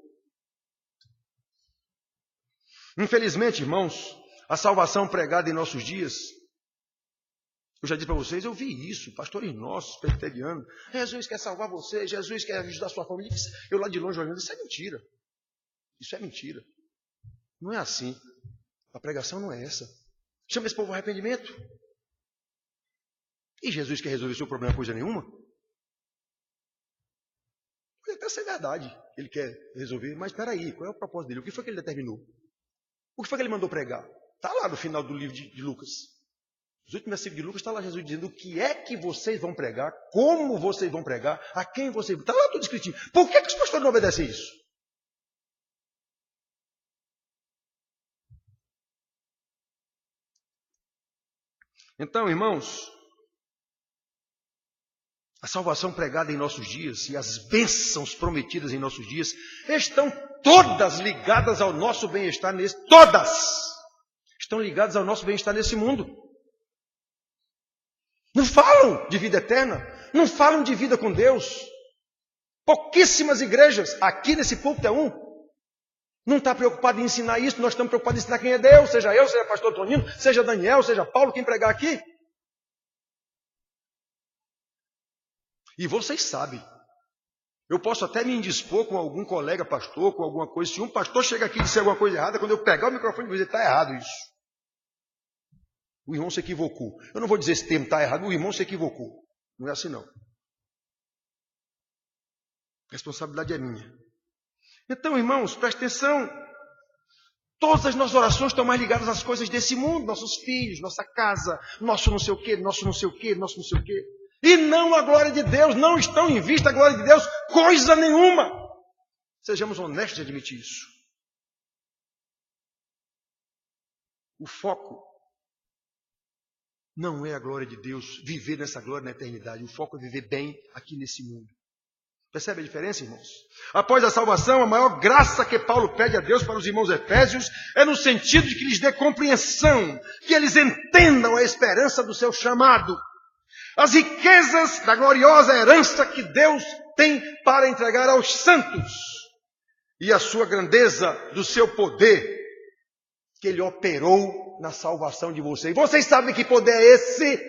Infelizmente, irmãos, a salvação pregada em nossos dias, eu já disse para vocês, eu vi isso, pastores nossos, presbiterianos, Jesus quer salvar você, Jesus quer ajudar a sua família. Eu lá de longe olhando, isso é mentira. Isso é mentira. Não é assim. A pregação não é essa. Chama esse povo ao arrependimento. E Jesus quer resolver o seu problema coisa nenhuma? Pode até ser verdade, ele quer resolver, mas espera aí, qual é o propósito dele? O que foi que ele determinou? O que foi que ele mandou pregar? Está lá no final do livro de Lucas. Os últimos versículos de Lucas está lá Jesus dizendo o que é que vocês vão pregar, como vocês vão pregar, a quem vocês vão. Está lá tudo escritinho. Por que os pastores não obedecem isso? Então, irmãos, a salvação pregada em nossos dias e as bênçãos prometidas em nossos dias estão todas ligadas ao nosso bem-estar todas estão ligadas ao nosso bem-estar nesse mundo. Não falam de vida eterna, não falam de vida com Deus. Pouquíssimas igrejas, aqui nesse púlpito é não está preocupado em ensinar isso, nós estamos preocupados em ensinar quem é Deus, seja eu, seja pastor Tonino, seja Daniel, seja Paulo, quem pregar aqui. E vocês sabem, eu posso até me indispor com algum colega pastor, com alguma coisa. Se um pastor chega aqui e disser alguma coisa errada, quando eu pegar o microfone e dizer, está errado isso. O irmão se equivocou. Eu não vou dizer esse termo está errado, o irmão se equivocou. Não é assim não. A responsabilidade é minha. Então, irmãos, presta atenção. Todas as nossas orações estão mais ligadas às coisas desse mundo, nossos filhos, nossa casa, nosso não sei o quê, nosso não sei o quê, nosso não sei o quê. E não a glória de Deus, não estão em vista a glória de Deus, coisa nenhuma. Sejamos honestos em admitir isso. O foco não é a glória de Deus, viver nessa glória na eternidade. O foco é viver bem aqui nesse mundo. Percebe a diferença, irmãos? Após a salvação, a maior graça que Paulo pede a Deus para os irmãos efésios é no sentido de que lhes dê compreensão, que eles entendam a esperança do seu chamado. As riquezas da gloriosa herança que Deus tem para entregar aos santos e a sua grandeza do seu poder que Ele operou na salvação de vocês. Vocês sabem que poder é esse?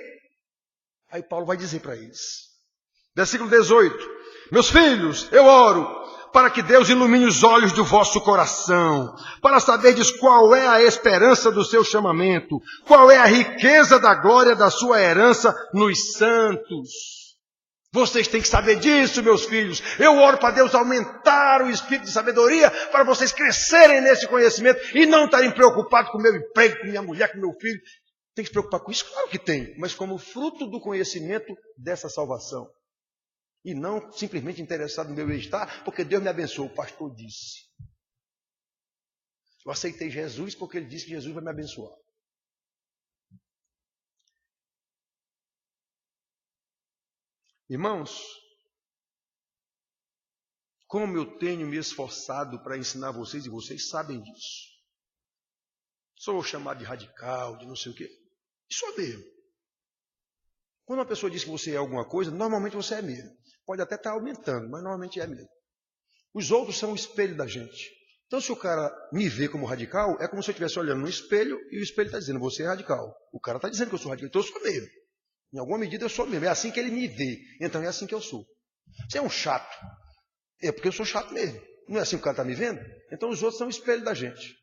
Aí Paulo vai dizer para eles. Versículo 18. Meus filhos, eu oro para que Deus ilumine os olhos do vosso coração, para saberdes qual é a esperança do seu chamamento, qual é a riqueza da glória da sua herança nos santos. Vocês têm que saber disso, meus filhos. Eu oro para Deus aumentar o espírito de sabedoria, para vocês crescerem nesse conhecimento e não estarem preocupados com o meu emprego, com minha mulher, com meu filho. Tem que se preocupar com isso? Claro que tem, mas como fruto do conhecimento dessa salvação. E não simplesmente interessado no meu bem-estar, porque Deus me abençoou, o pastor disse. Eu aceitei Jesus porque ele disse que Jesus vai me abençoar. Irmãos, como eu tenho me esforçado para ensinar vocês, e vocês sabem disso. Sou chamado de radical, de não sei o quê. Isso é mesmo. Quando uma pessoa diz que você é alguma coisa, normalmente você é mesmo. Pode até estar aumentando, mas normalmente é mesmo. Os outros são o espelho da gente. Então, se o cara me vê como radical, é como se eu estivesse olhando no espelho e o espelho está dizendo, você é radical. O cara está dizendo que eu sou radical, então eu sou mesmo. Em alguma medida eu sou mesmo. É assim que ele me vê. Então é assim que eu sou. Você é um chato. É porque eu sou chato mesmo. Não é assim que o cara está me vendo? Então os outros são o espelho da gente.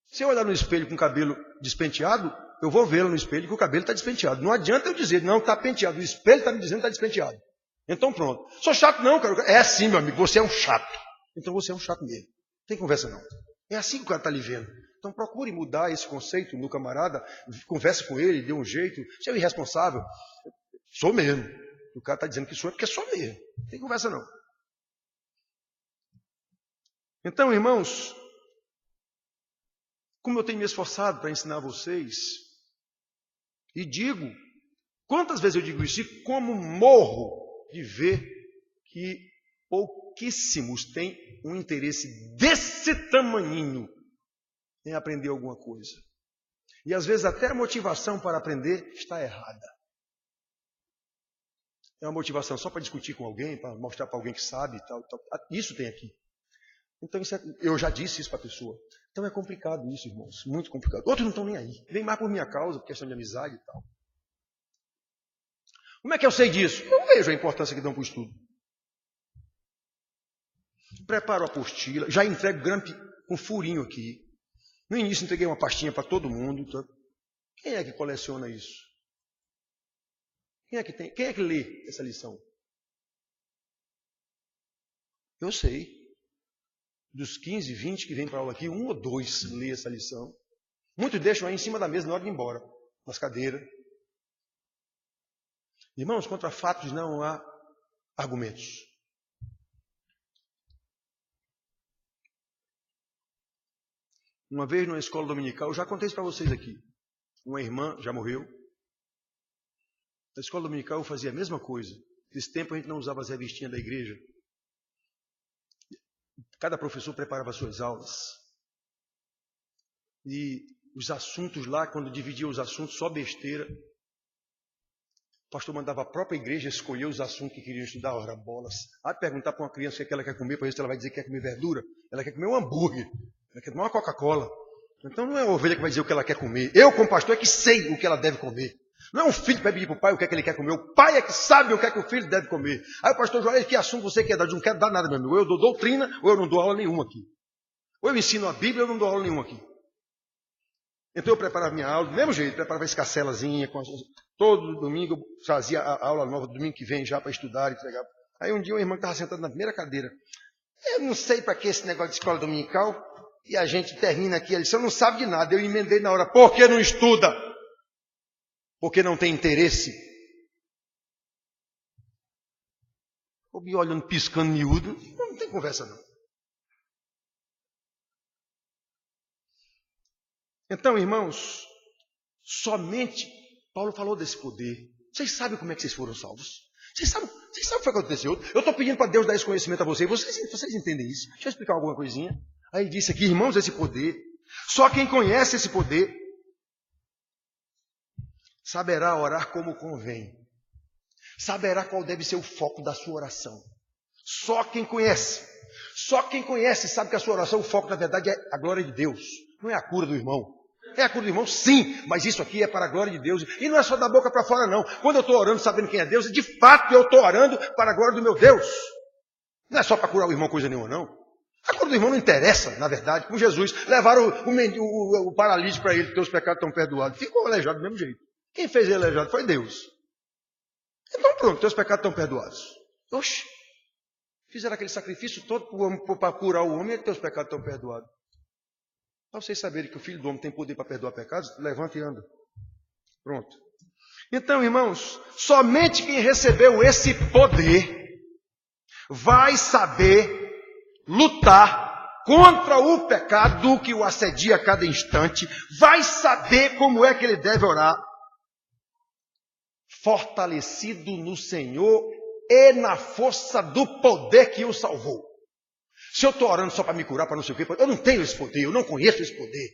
Se eu olhar no espelho com o cabelo despenteado, eu vou vê-lo no espelho que o cabelo está despenteado. Não adianta eu dizer, não, está penteado. O espelho está me dizendo que está despenteado. Então pronto. Sou chato não, cara. É assim, meu amigo. Você é um chato. Então você é um chato mesmo. Não tem conversa não. É assim que o cara está lhe vendo. Então procure mudar esse conceito no camarada. Converse com ele, dê um jeito. Você é um irresponsável. Sou mesmo. O cara está dizendo que sou, é porque sou mesmo. Não tem conversa não. Então, irmãos, como eu tenho me esforçado para ensinar vocês, e digo, quantas vezes eu digo isso, e como morro de ver que pouquíssimos têm um interesse desse tamanhinho em aprender alguma coisa. E às vezes até a motivação para aprender está errada. É uma motivação só para discutir com alguém, para mostrar para alguém que sabe e tal, tal. Isso tem aqui. Então, eu já disse isso para a pessoa. Então é complicado isso, irmãos. Muito complicado. Outros não estão nem aí. Vem mais por minha causa, por questão de amizade e tal. Como é que eu sei disso? Eu vejo a importância que dão para o estudo. Preparo a apostila. Já entrego grampo com furinho aqui. No início entreguei uma pastinha para todo mundo. Então, quem é que coleciona isso? Quem é que lê essa lição? Eu sei. Dos 15, 20 que vêm para a aula aqui, 1 ou 2 lê essa lição. Muitos deixam aí em cima da mesa na hora de ir embora, nas cadeiras. Irmãos, contra fatos não há argumentos. Uma vez numa escola dominical, eu já contei isso para vocês aqui. Uma irmã já morreu. Na escola dominical eu fazia a mesma coisa. Nesse tempo a gente não usava as revistinhas da igreja. Cada professor preparava suas aulas. E os assuntos lá, quando dividia os assuntos, só besteira. O pastor mandava a própria igreja escolher os assuntos que queriam estudar, ora bolas. Aí perguntar para uma criança o que ela quer comer, para ver se ela vai dizer que quer comer verdura. Ela quer comer um hambúrguer, ela quer tomar uma Coca-Cola. Então não é a ovelha que vai dizer o que ela quer comer. Eu, como pastor, é que sei o que ela deve comer. Não é um filho que vai pedir para o pai o que é que ele quer comer. O pai é que sabe o que é que o filho deve comer. Aí o pastor Joel, que assunto você quer dar? Eu não quero dar nada, meu amigo. Ou eu dou doutrina, ou eu não dou aula nenhuma aqui. Ou eu ensino a Bíblia, ou eu não dou aula nenhuma aqui. Então eu preparava minha aula do mesmo jeito. Preparava escacelazinha. Todo domingo eu fazia a aula nova, domingo que vem já para estudar e entregar. Aí um dia uma irmã estava sentada na primeira cadeira. Eu não sei para que esse negócio de escola dominical. E a gente termina aqui a lição, não sabe de nada. Eu emendei na hora. Por que não estuda? Porque não tem interesse. Ou me olhando, piscando miúdo. Não tem conversa não. Então, irmãos, somente Paulo falou desse poder. Vocês sabem como é que vocês foram salvos? Vocês sabem o que foi que aconteceu? Eu estou pedindo para Deus dar esse conhecimento a vocês. Vocês entendem isso? Deixa eu explicar alguma coisinha. Aí ele disse aqui, irmãos, esse poder. Só quem conhece esse poder saberá orar como convém. Saberá qual deve ser o foco da sua oração. Só quem conhece sabe que a sua oração, o foco na verdade é a glória de Deus. Não é a cura do irmão. É a cura do irmão, sim, mas isso aqui é para a glória de Deus. E não é só da boca para fora, não. Quando eu estou orando sabendo quem é Deus, de fato eu estou orando para a glória do meu Deus. Não é só para curar o irmão coisa nenhuma, não. A cura do irmão não interessa, na verdade. Com Jesus, levaram o paralítico para ele, teus pecados estão perdoados. Ficou aleijado do mesmo jeito. Quem fez ele aleijado foi Deus. Então pronto, teus pecados estão perdoados. Oxe, fizeram aquele sacrifício todo para curar o homem e teus pecados estão perdoados. Para vocês saberem que o Filho do Homem tem poder para perdoar pecados, levanta e anda. Pronto. Então, irmãos, somente quem recebeu esse poder vai saber lutar contra o pecado que o assedia a cada instante, vai saber como é que ele deve orar, fortalecido no Senhor e na força do poder que o salvou. Se eu estou orando só para me curar, para não sei o quê, eu não tenho esse poder, eu não conheço esse poder.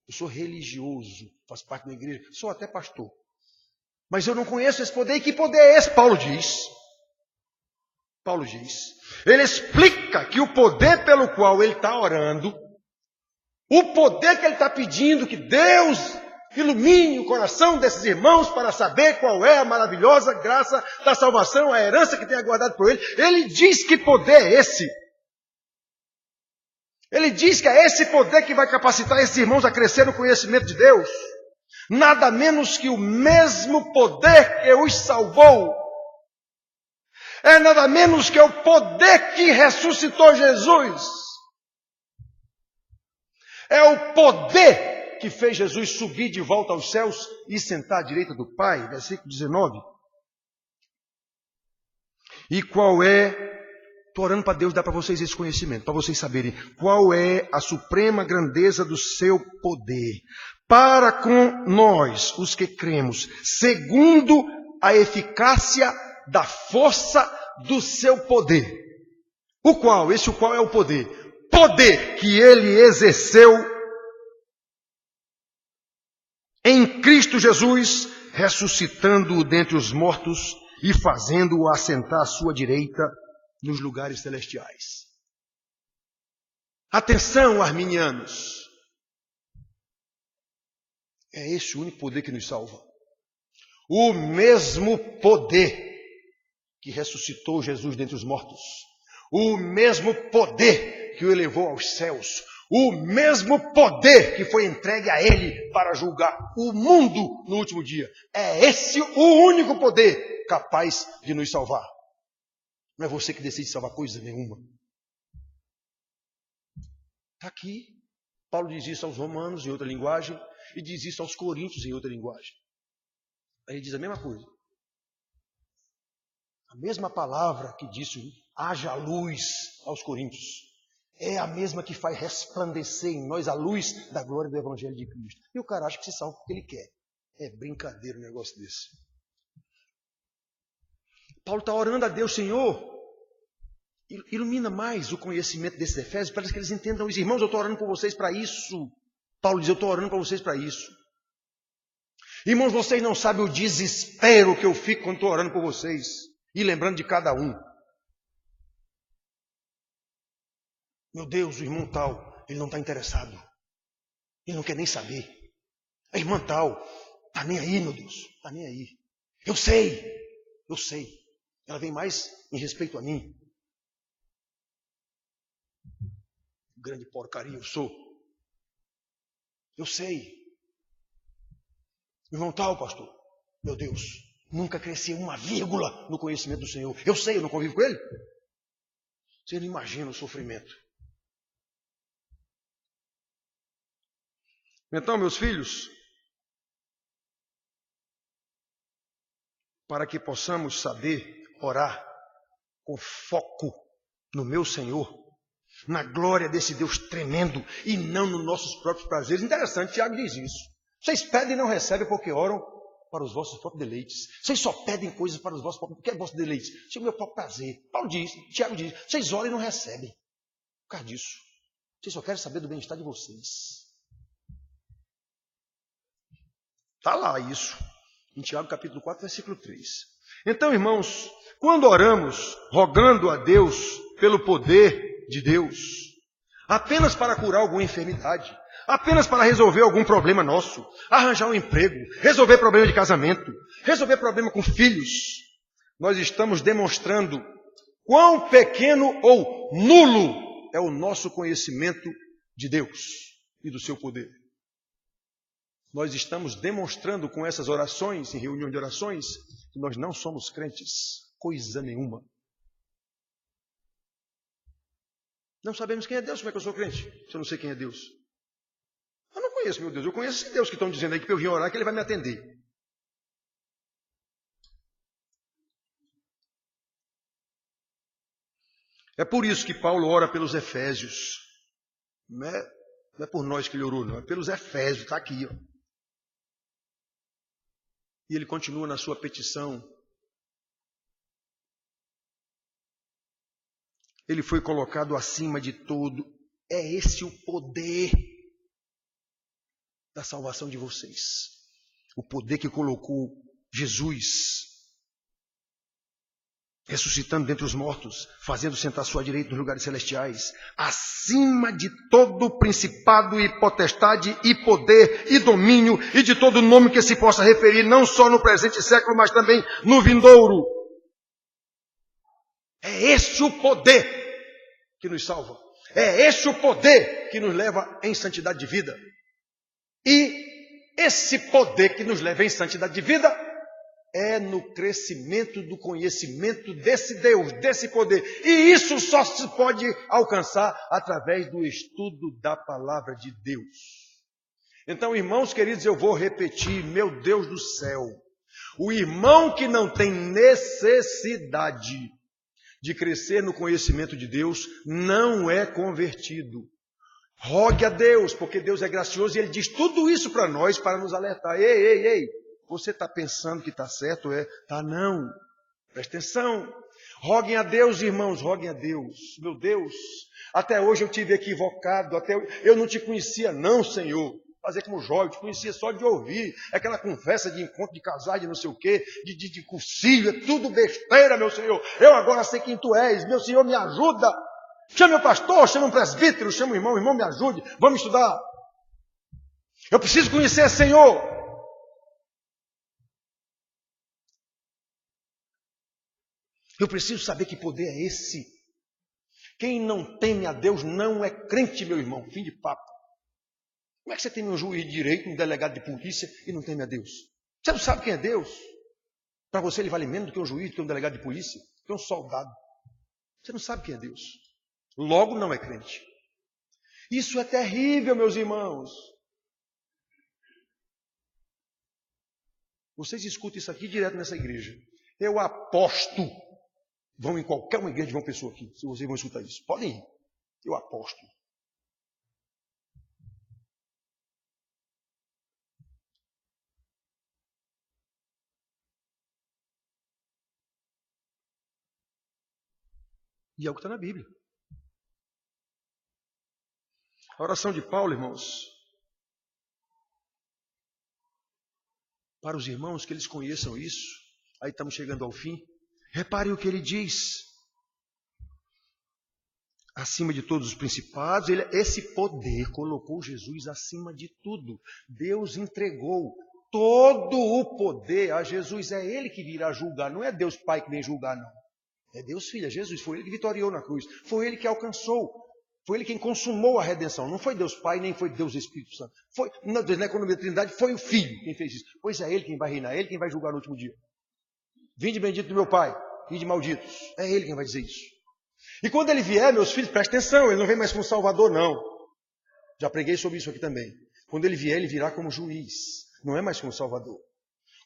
Eu sou religioso, faço parte da igreja, sou até pastor. Mas eu não conheço esse poder. E que poder é esse? Paulo diz. Ele explica que o poder pelo qual ele está orando, o poder que ele está pedindo que Deus Ilumine o coração desses irmãos para saber qual é a maravilhosa graça da salvação, a herança que tem aguardado por ele. Ele diz que poder é esse. Ele diz que é esse poder que vai capacitar esses irmãos a crescer no conhecimento de Deus. Nada menos que o mesmo poder que os salvou. É nada menos que o poder que ressuscitou Jesus. É o poder que fez Jesus subir de volta aos céus e sentar à direita do Pai. Versículo 19. E qual é... Estou orando para Deus dar para vocês esse conhecimento, para vocês saberem qual é a suprema grandeza do seu poder. Para com nós, os que cremos, segundo a eficácia da força do seu poder. O qual é o poder? Poder que ele exerceu em Cristo Jesus, ressuscitando-o dentre os mortos e fazendo-o assentar à sua direita nos lugares celestiais. Atenção, arminianos! É esse o único poder que nos salva. O mesmo poder que ressuscitou Jesus dentre os mortos. O mesmo poder que o elevou aos céus. O mesmo poder que foi entregue a ele para julgar o mundo no último dia. É esse o único poder capaz de nos salvar. Não é você que decide salvar coisa nenhuma. Está aqui. Paulo diz isso aos romanos em outra linguagem e diz isso aos coríntios em outra linguagem. Aí ele diz a mesma coisa. A mesma palavra que disse haja luz aos coríntios. É a mesma que faz resplandecer em nós a luz da glória do Evangelho de Cristo. E o cara acha que se salva porque ele quer. É brincadeira um negócio desse. Paulo está orando a Deus, Senhor, ilumina mais o conhecimento desses Efésios para que eles entendam isso. Irmãos, eu estou orando por vocês para isso. Paulo diz, eu estou orando para vocês para isso. Irmãos, vocês não sabem o desespero que eu fico quando estou orando por vocês. E lembrando de cada um. Meu Deus, o irmão tal, ele não está interessado. Ele não quer nem saber. A irmã tal, está nem aí, meu Deus. Está nem aí. Eu sei. Ela vem mais em respeito a mim. Grande porcaria eu sou. Eu sei. Irmão tal, pastor. Meu Deus, nunca cresci uma vírgula no conhecimento do Senhor. Eu sei, eu não convivo com ele. Você não imagina o sofrimento. Então, meus filhos, para que possamos saber orar com foco no meu Senhor, na glória desse Deus tremendo e não nos nossos próprios prazeres. Interessante, Tiago diz isso. Vocês pedem e não recebem porque oram para os vossos próprios deleites. Vocês só pedem coisas para os vossos próprios... O que é vosso deleite? Isso é o meu próprio prazer. Paulo diz, Tiago diz, vocês oram e não recebem. Por causa disso. Vocês só querem saber do bem-estar de vocês. Está lá isso. Em Tiago capítulo 4, versículo 3. Então, irmãos, quando oramos, rogando a Deus pelo poder de Deus, apenas para curar alguma enfermidade, apenas para resolver algum problema nosso, arranjar um emprego, resolver problema de casamento, resolver problema com filhos, nós estamos demonstrando quão pequeno ou nulo é o nosso conhecimento de Deus e do seu poder. Nós estamos demonstrando com essas orações, em reunião de orações, que nós não somos crentes, coisa nenhuma. Não sabemos quem é Deus, como é que eu sou crente? Se eu não sei quem é Deus. Eu não conheço, meu Deus, eu conheço esse Deus que estão dizendo aí que eu vim orar, que Ele vai me atender. É por isso que Paulo ora pelos Efésios. Não é por nós que ele orou, não, é pelos Efésios, está aqui, ó. E ele continua na sua petição. Ele foi colocado acima de todo. É esse o poder da salvação de vocês. O poder que colocou Jesus ressuscitando dentre os mortos, fazendo sentar sua direita nos lugares celestiais, acima de todo principado e potestade e poder e domínio e de todo nome que se possa referir, não só no presente século, mas também no vindouro. É este o poder que nos salva. É este o poder que nos leva em santidade de vida. E esse poder que nos leva em santidade de vida é no crescimento do conhecimento desse Deus, desse poder. E isso só se pode alcançar através do estudo da palavra de Deus. Então, irmãos queridos, eu vou repetir, meu Deus do céu, o irmão que não tem necessidade de crescer no conhecimento de Deus não é convertido. Rogue a Deus, porque Deus é gracioso e Ele diz tudo isso para nós, para nos alertar. Ei, você está pensando que está certo? Tá não. Presta atenção. Roguem a Deus, irmãos, roguem a Deus. Meu Deus, até hoje eu tive equivocado, eu não te conhecia não, Senhor. Fazer como Jó, eu te conhecia só de ouvir. Aquela conversa de encontro de casais, de não sei o quê, de cursilho, é tudo besteira, meu Senhor. Eu agora sei quem Tu és, meu Senhor, me ajuda. Chame o pastor, chame um presbítero, chame o irmão me ajude. Vamos estudar. Eu preciso conhecer, Senhor. Eu preciso saber que poder é esse. Quem não teme a Deus não é crente, meu irmão. Fim de papo. Como é que você tem um juiz de direito, um delegado de polícia e não teme a Deus? Você não sabe quem é Deus? Para você ele vale menos do que um juiz, do que um delegado de polícia, do que um soldado. Você não sabe quem é Deus. Logo não é crente. Isso é terrível, meus irmãos. Vocês escutam isso aqui direto nessa igreja. Eu aposto. Vão em qualquer uma igreja de uma pessoa aqui, se vocês vão escutar isso. Podem ir. Eu aposto. E é o que está na Bíblia. A oração de Paulo, irmãos, para os irmãos que eles conheçam isso, aí estamos chegando ao fim. Repare o que ele diz. Acima de todos os principados, esse poder colocou Jesus acima de tudo. Deus entregou todo o poder a Jesus. É Ele que virá julgar, não é Deus Pai que vem julgar, não. É Deus Filho, é Jesus. Foi Ele que vitoriou na cruz. Foi Ele que alcançou. Foi Ele quem consumou a redenção. Não foi Deus Pai, nem foi Deus Espírito Santo. Na economia da Trindade, foi o Filho quem fez isso. Pois é Ele quem vai reinar, é Ele quem vai julgar no último dia. Vinde bendito do meu Pai, vinde malditos. É Ele quem vai dizer isso. E quando Ele vier, meus filhos, prestem atenção, Ele não vem mais como Salvador, não. Já preguei sobre isso aqui também. Quando Ele vier, Ele virá como juiz. Não é mais como Salvador.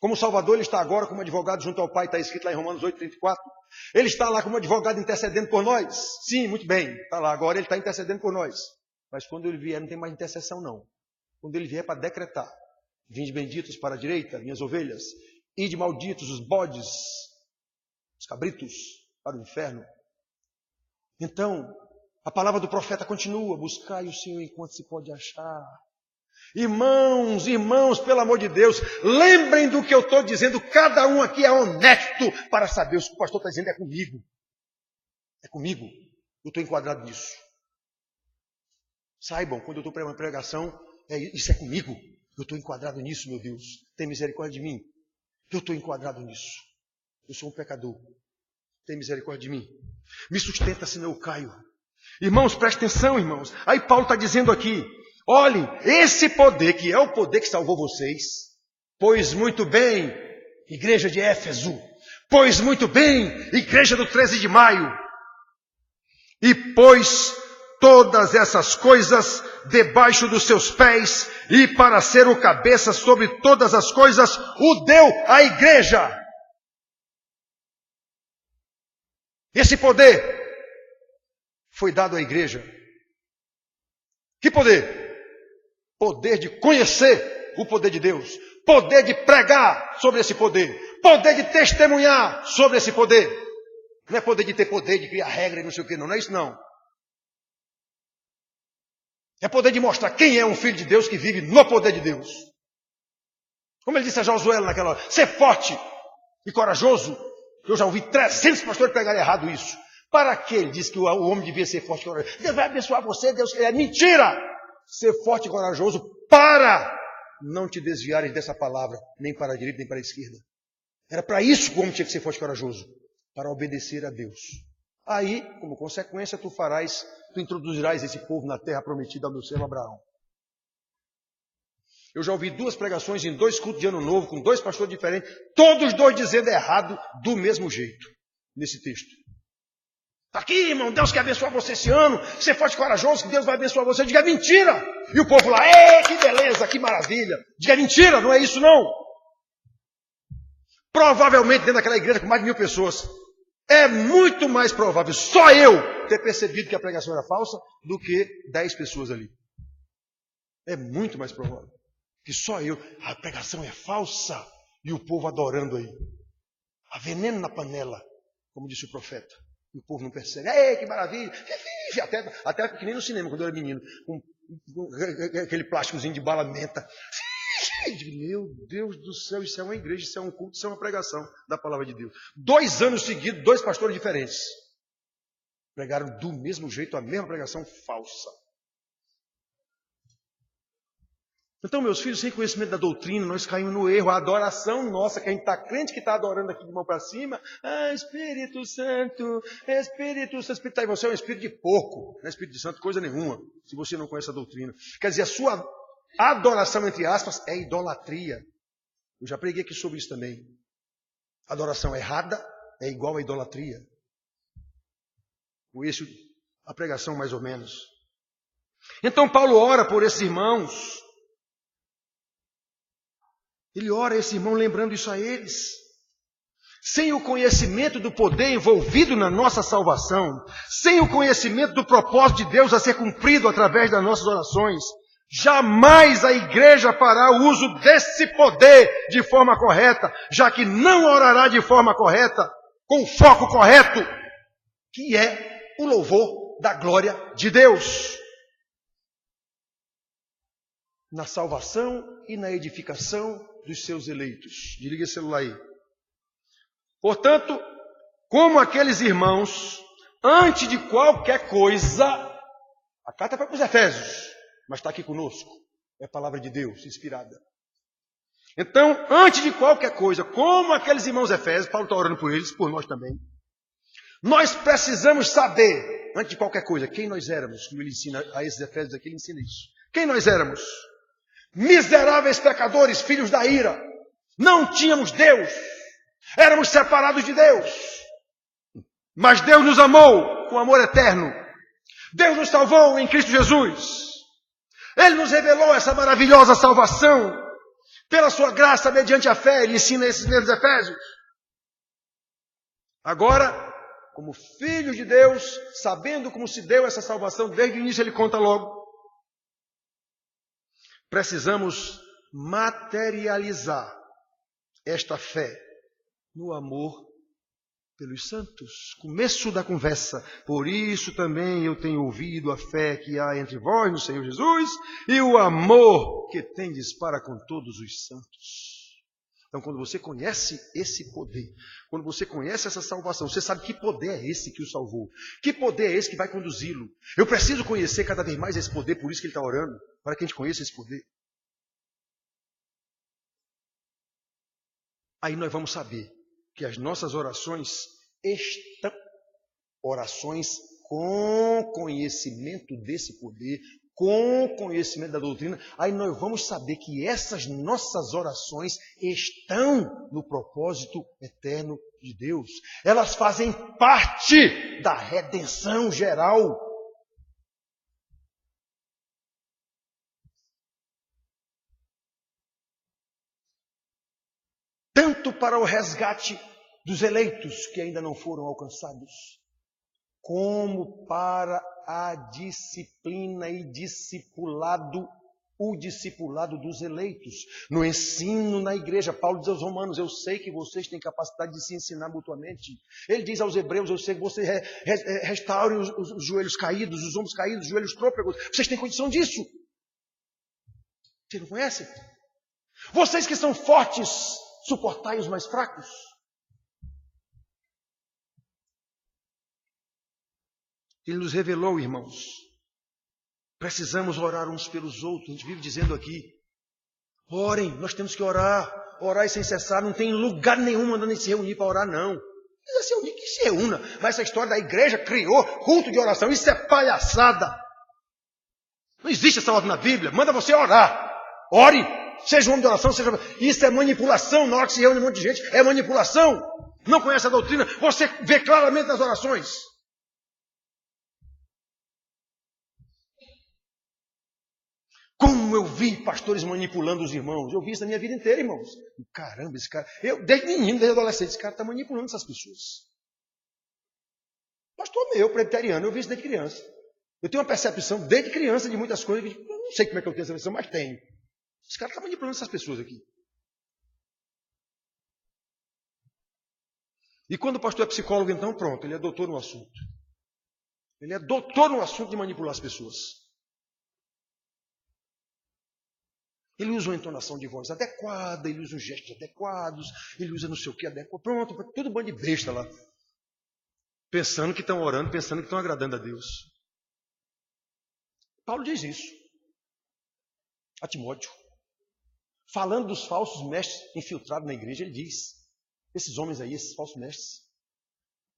Como Salvador, Ele está agora como advogado junto ao Pai, está escrito lá em Romanos 8:34. Ele está lá como advogado intercedendo por nós. Sim, muito bem, está lá. Agora Ele está intercedendo por nós. Mas quando Ele vier, não tem mais intercessão, não. Quando Ele vier, é para decretar. Vinde benditos para a direita, minhas ovelhas. Ide malditos os bodes, os cabritos, para o inferno. Então, a palavra do profeta continua. Buscai o Senhor enquanto se pode achar. Irmãos, pelo amor de Deus, lembrem do que eu estou dizendo. Cada um aqui é honesto para saber. O que o pastor está dizendo é comigo. É comigo. Eu estou enquadrado nisso. Saibam, quando eu estou pregando uma pregação, isso é comigo. Eu estou enquadrado nisso, meu Deus. Tem misericórdia de mim. Eu estou enquadrado nisso. Eu sou um pecador. Tem misericórdia de mim. Me sustenta, senão eu caio. Irmãos, prestem atenção, irmãos. Aí Paulo está dizendo aqui. Olhem, esse poder, que é o poder que salvou vocês, pois muito bem, igreja de Éfeso, pois muito bem, igreja do 13 de maio, e pôs todas essas coisas debaixo dos seus pés, e para ser o cabeça sobre todas as coisas, o deu à igreja. Esse poder foi dado à igreja. Que poder? Poder de conhecer o poder de Deus. Poder de pregar sobre esse poder. Poder de testemunhar sobre esse poder. Não é poder de ter poder, de criar regra e não sei o que, não é isso não. É poder de mostrar quem é um filho de Deus que vive no poder de Deus. Como ele disse a Josué naquela hora, ser forte e corajoso, Eu já ouvi 300 pastores pregarem errado isso. Para que ele disse que o homem devia ser forte e corajoso? Deus vai abençoar você, Deus quer. Mentira! Ser forte e corajoso para não te desviares dessa palavra, nem para a direita, nem para a esquerda. Era para isso que o homem tinha que ser forte e corajoso, para obedecer a Deus. Aí, como consequência, tu introduzirás esse povo na terra prometida ao meu servo Abraão. Eu já ouvi 2 pregações em 2 cultos de ano novo, com 2 pastores diferentes, todos 2 dizendo errado do mesmo jeito, nesse texto. Está aqui, irmão, Deus quer abençoar você esse ano, ser forte e corajoso, que Deus vai abençoar você. Diga mentira! E o povo lá, que beleza, que maravilha. Diga mentira, não é isso não. Provavelmente dentro daquela igreja com mais de 1000 pessoas, é muito mais provável só eu ter percebido que a pregação era falsa do que 10 pessoas ali. É muito mais provável que só eu, a pregação é falsa, e o povo adorando aí. Há veneno na panela, como disse o profeta. E o povo não percebe. Que maravilha! Até que nem no cinema, quando eu era menino, com aquele plásticozinho de bala menta. Meu Deus do céu, isso é uma igreja, isso é um culto, isso é uma pregação da palavra de Deus. 2 anos seguidos, 2 pastores diferentes pregaram do mesmo jeito a mesma pregação falsa. Então, meus filhos, sem conhecimento da doutrina, nós caímos no erro. A adoração nossa, que a gente está crente que está adorando aqui de mão para cima. Espírito Santo, Espírito Santo. Espírito, você é um espírito de porco, não é Espírito de Santo, coisa nenhuma, se você não conhece a doutrina. Quer dizer, a sua adoração, entre aspas, é idolatria. Eu já preguei aqui sobre isso também. Adoração errada é igual a idolatria. Conheço a pregação mais ou menos. Então, Paulo ora por esses irmãos. Ele ora a esse irmão lembrando isso a eles. Sem o conhecimento do poder envolvido na nossa salvação, sem o conhecimento do propósito de Deus a ser cumprido através das nossas orações, jamais a igreja fará uso desse poder de forma correta, já que não orará de forma correta, com o foco correto, que é o louvor da glória de Deus. Na salvação e na edificação dos seus eleitos. Desliga esse celular aí. Portanto, como aqueles irmãos, antes de qualquer coisa, a carta foi para os Efésios, mas está aqui conosco. É a palavra de Deus, inspirada. Então, antes de qualquer coisa, como aqueles irmãos Efésios, Paulo está orando por eles, por nós também, nós precisamos saber, antes de qualquer coisa, quem nós éramos, como ele ensina a esses Efésios aqui, ele ensina isso. Quem nós éramos? Miseráveis pecadores, filhos da ira. Não tínhamos Deus. Éramos separados de Deus. Mas Deus nos amou com amor eterno. Deus nos salvou em Cristo Jesus. Ele nos revelou essa maravilhosa salvação. Pela sua graça, mediante a fé, ele ensina esses mesmos Efésios. Agora, como filhos de Deus, sabendo como se deu essa salvação, desde o início ele conta logo. Precisamos materializar esta fé no amor pelos santos. Começo da conversa. Por isso também eu tenho ouvido a fé que há entre vós no Senhor Jesus e o amor que tendes para com todos os santos. Então, quando você conhece esse poder, quando você conhece essa salvação, você sabe que poder é esse que o salvou. Que poder é esse que vai conduzi-lo. Eu preciso conhecer cada vez mais esse poder, por isso que ele está orando, para que a gente conheça esse poder. Aí nós vamos saber que as nossas orações estão orações com conhecimento desse poder, com conhecimento da doutrina. Aí nós vamos saber que essas nossas orações estão no propósito eterno de Deus. Elas fazem parte da redenção geral. Tanto para o resgate dos eleitos que ainda não foram alcançados, como para a disciplina e discipulado, o discipulado dos eleitos. No ensino na igreja, Paulo diz aos romanos, eu sei que vocês têm capacidade de se ensinar mutuamente. Ele diz aos hebreus, eu sei que vocês restaurem os joelhos caídos, os ombros caídos, os joelhos trôpegos. Vocês têm condição disso? Vocês não conhecem? Vocês que são fortes, suportai os mais fracos. Ele nos revelou, irmãos. Precisamos orar uns pelos outros. A gente vive dizendo aqui. Orem, nós temos que orar. Orar sem cessar. Não tem lugar nenhum mandando a gente se reunir para orar, não. Precisa se reunir, que se reúna. Mas essa história da igreja criou culto de oração. Isso é palhaçada. Não existe essa ordem na Bíblia. Manda você orar. Ore. Seja um homem de oração. Isso é manipulação. Na hora que se reúne um monte de gente, é manipulação. Não conhece a doutrina. Você vê claramente nas orações. Como eu vi pastores manipulando os irmãos. Eu vi isso na minha vida inteira, irmãos. Caramba, esse cara... Eu, desde menino, desde adolescente, esse cara está manipulando essas pessoas. Pastor meu, presbiteriano, eu vi isso desde criança. Eu tenho uma percepção desde criança de muitas coisas. Eu não sei como é que eu tenho essa percepção, mas tenho. Esse cara está manipulando essas pessoas aqui. E quando o pastor é psicólogo, então, pronto, ele é doutor no assunto. Ele é doutor no assunto de manipular as pessoas. Ele usa uma entonação de voz adequada, ele usa os gestos adequados, ele usa não sei o que adequado. Pronto, todo bando de besta lá. Pensando que estão orando, pensando que estão agradando a Deus. Paulo diz isso a Timóteo. Falando dos falsos mestres infiltrados na igreja, ele diz, esses homens aí, esses falsos mestres,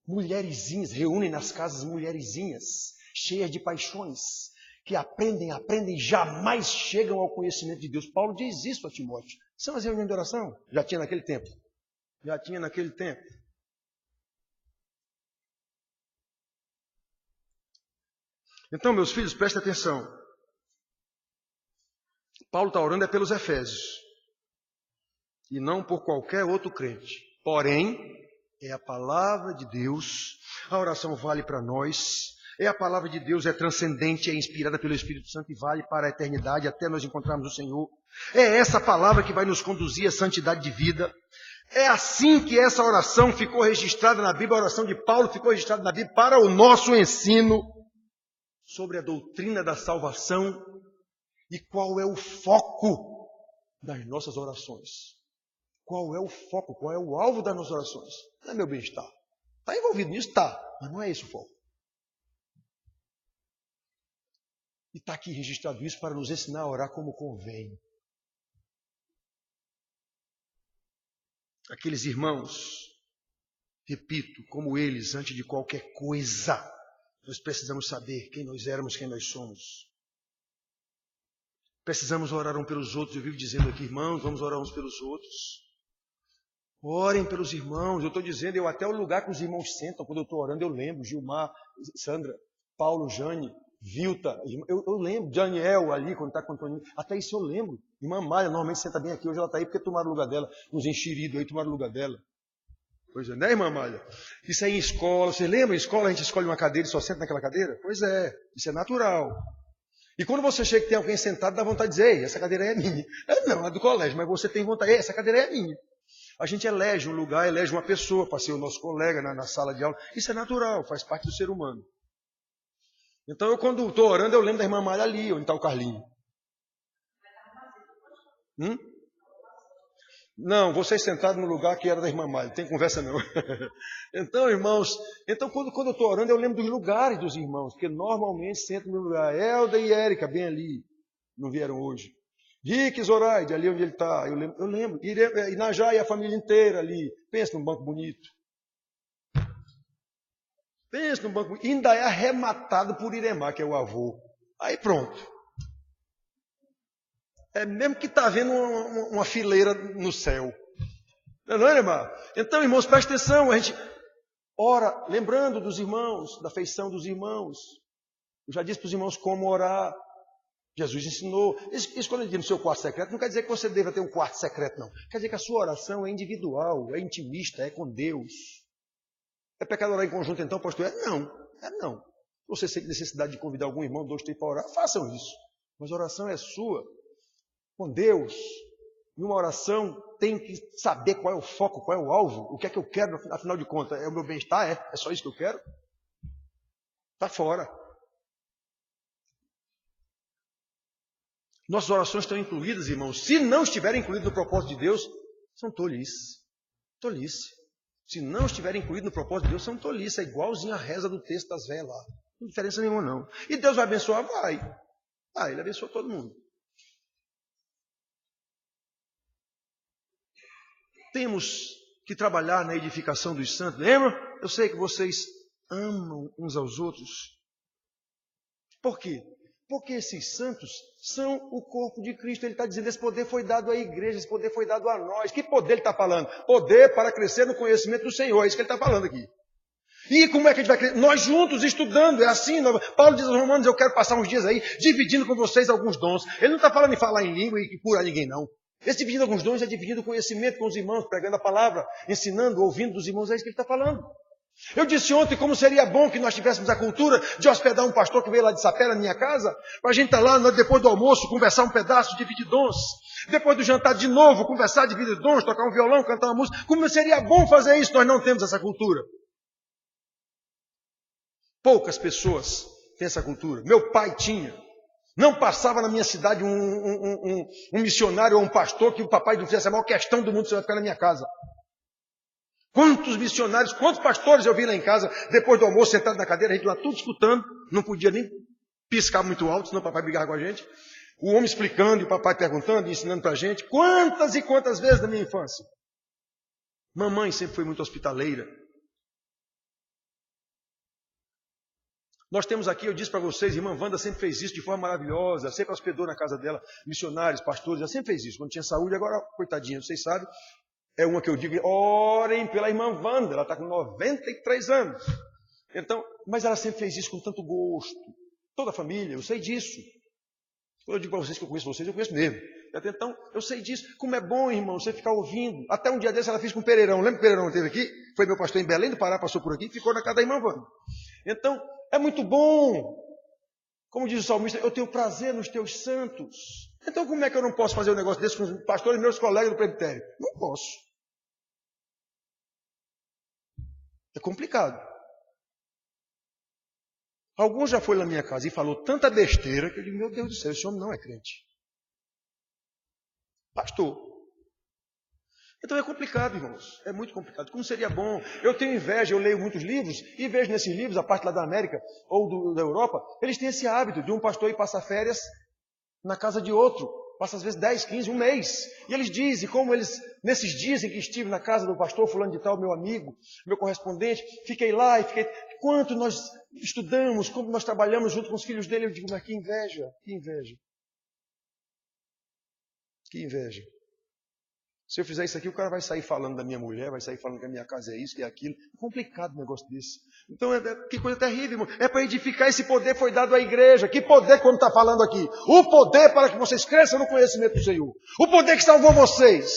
mulherezinhas, reúnem nas casas mulherezinhas, cheias de paixões, que aprendem, jamais chegam ao conhecimento de Deus. Paulo diz isso a Timóteo. São as reuniões de oração? Já tinha naquele tempo. Já tinha naquele tempo. Então, meus filhos, prestem atenção. Paulo está orando pelos Efésios. E não por qualquer outro crente. Porém, é a palavra de Deus. A oração vale para nós. É a palavra de Deus, é transcendente, é inspirada pelo Espírito Santo e vale para a eternidade até nós encontrarmos o Senhor. É essa palavra que vai nos conduzir à santidade de vida. É assim que essa oração ficou registrada na Bíblia, a oração de Paulo ficou registrada na Bíblia para o nosso ensino sobre a doutrina da salvação e qual é o foco das nossas orações. Qual é o foco, qual é o alvo das nossas orações? Não é meu bem-estar. Está envolvido nisso? Está, mas não é esse o foco. E está aqui registrado isso para nos ensinar a orar como convém. Aqueles irmãos, repito, como eles, antes de qualquer coisa, nós precisamos saber quem nós éramos, quem nós somos. Precisamos orar uns pelos outros. Eu vivo dizendo aqui, irmãos, vamos orar uns pelos outros. Orem pelos irmãos. Eu estou dizendo, eu até o lugar que os irmãos sentam, quando eu estou orando, eu lembro, Gilmar, Sandra, Paulo, Jane, Vilta, eu lembro, Daniel ali, quando está com o Antônio, até isso eu lembro. Irmã Maia, normalmente senta bem aqui, hoje ela está aí porque tomaram o lugar dela, uns enxeridos aí tomaram o lugar dela. Pois é, né, irmã Maia? Isso aí em escola, você lembra? Em escola a gente escolhe uma cadeira e só senta naquela cadeira? Pois é, isso é natural. E quando você chega e tem alguém sentado, dá vontade de dizer, ei, essa cadeira aí é minha. Não, é do colégio, mas você tem vontade, ei, essa cadeira aí é minha. A gente elege um lugar, elege uma pessoa para ser o nosso colega na sala de aula. Isso é natural, faz parte do ser humano. Então, eu quando estou orando, eu lembro da irmã Malha ali, onde está o Carlinho. Não, vocês sentados no lugar que era da irmã Malha, não tem conversa não. Então, irmãos, quando eu estou orando, eu lembro dos lugares dos irmãos, porque normalmente sentam no lugar. Elda e Érica, bem ali, não vieram hoje. Rick Zoraide, ali onde ele está, eu lembro. Inajá e a família inteira ali, pensa num banco bonito. Pensa no banco, ainda é arrematado por Iremá, que é o avô. Aí pronto. É mesmo que está vendo uma fileira no céu. Não é, Iremá? Então, irmãos, presta atenção. A gente ora, lembrando dos irmãos, da feição dos irmãos. Eu já disse para os irmãos como orar. Jesus ensinou. Isso quando ele diz no seu quarto secreto, não quer dizer que você deva ter um quarto secreto, não. Quer dizer que a sua oração é individual, é intimista, é com Deus. É pecado orar em conjunto então, pastor? Não. Você sente necessidade de convidar algum irmão, 2, 3 para orar, façam isso. Mas a oração é sua, com Deus. E uma oração tem que saber qual é o foco, qual é o alvo, o que é que eu quero, afinal de contas, é o meu bem-estar? É só isso que eu quero? Está fora. Nossas orações estão incluídas, irmãos. Se não estiverem incluídas no propósito de Deus, são tolice. Tolice. Se não estiverem incluídos no propósito de Deus, são tolice. É igualzinho a reza do texto das velhas lá. Não tem diferença nenhuma, não. E Deus vai abençoar? Vai. Ele abençoa todo mundo. Temos que trabalhar na edificação dos santos. Lembra? Eu sei que vocês amam uns aos outros. Por quê? Porque esses santos são o corpo de Cristo. Ele está dizendo, esse poder foi dado à igreja, esse poder foi dado a nós. Que poder ele está falando? Poder para crescer no conhecimento do Senhor. É isso que ele está falando aqui. E como é que a gente vai crescer? Nós juntos, estudando, é assim. Paulo diz aos Romanos, eu quero passar uns dias aí, dividindo com vocês alguns dons. Ele não está falando em falar em língua e curar ninguém, não. Esse dividindo alguns dons é dividindo o conhecimento com os irmãos, pregando a palavra, ensinando, ouvindo dos irmãos. É isso que ele está falando. Eu disse ontem como seria bom que nós tivéssemos a cultura de hospedar um pastor que veio lá de Sapé na minha casa, para a gente estar lá depois do almoço, conversar um pedaço, dividir dons. Depois do jantar de novo, conversar, dividir dons, tocar um violão, cantar uma música. Como seria bom fazer isso? Nós não temos essa cultura. Poucas pessoas têm essa cultura. Meu pai tinha. Não passava na minha cidade um missionário ou um pastor que o papai não fizesse a maior questão do mundo, você vai ficar na minha casa. Quantos missionários, quantos pastores eu vi lá em casa, depois do almoço, sentado na cadeira, a gente lá tudo escutando, não podia nem piscar muito alto, senão o papai brigava com a gente. O homem explicando e o papai perguntando e ensinando para a gente. Quantas e quantas vezes na minha infância. Mamãe sempre foi muito hospitaleira. Nós temos aqui, eu disse para vocês, irmã Wanda sempre fez isso de forma maravilhosa, sempre hospedou na casa dela missionários, pastores, ela sempre fez isso. Quando tinha saúde, agora, coitadinha, vocês sabem, é uma que eu digo, orem pela irmã Wanda, ela está com 93 anos. Então, mas ela sempre fez isso com tanto gosto. Toda a família, eu sei disso. Quando eu digo para vocês que eu conheço mesmo. Então, eu sei disso. Como é bom, irmão, você ficar ouvindo. Até um dia desse ela fez com o Pereirão. Lembra que o Pereirão esteve aqui? Foi meu pastor em Belém do Pará, passou por aqui e ficou na casa da irmã Wanda. Então, é muito bom. Como diz o salmista, eu tenho prazer nos teus santos. Então, como é que eu não posso fazer um negócio desse com os pastores, meus colegas do presbitério? Não posso. É complicado. Alguns já foi na minha casa e falou tanta besteira que eu digo, meu Deus do céu, esse homem não é crente. Pastor. Então é complicado, irmãos. É muito complicado. Como seria bom? Eu tenho inveja, eu leio muitos livros e vejo nesses livros, a parte lá da América ou da Europa, eles têm esse hábito de um pastor ir passar férias na casa de outro. Passa às vezes 10, 15, um mês. E eles dizem, como eles, nesses dias em que estive na casa do pastor fulano de tal, meu amigo, meu correspondente, fiquei lá e fiquei... Quanto nós estudamos, como nós trabalhamos junto com os filhos dele, eu digo, mas que inveja, que inveja. Que inveja. Se eu fizer isso aqui, o cara vai sair falando da minha mulher, vai sair falando que a minha casa é isso, que é aquilo. É complicado um negócio desse. Então, que coisa terrível, irmão. É para edificar, esse poder foi dado à igreja. Que poder quando está falando aqui? O poder para que vocês cresçam no conhecimento do Senhor. O poder que salvou vocês.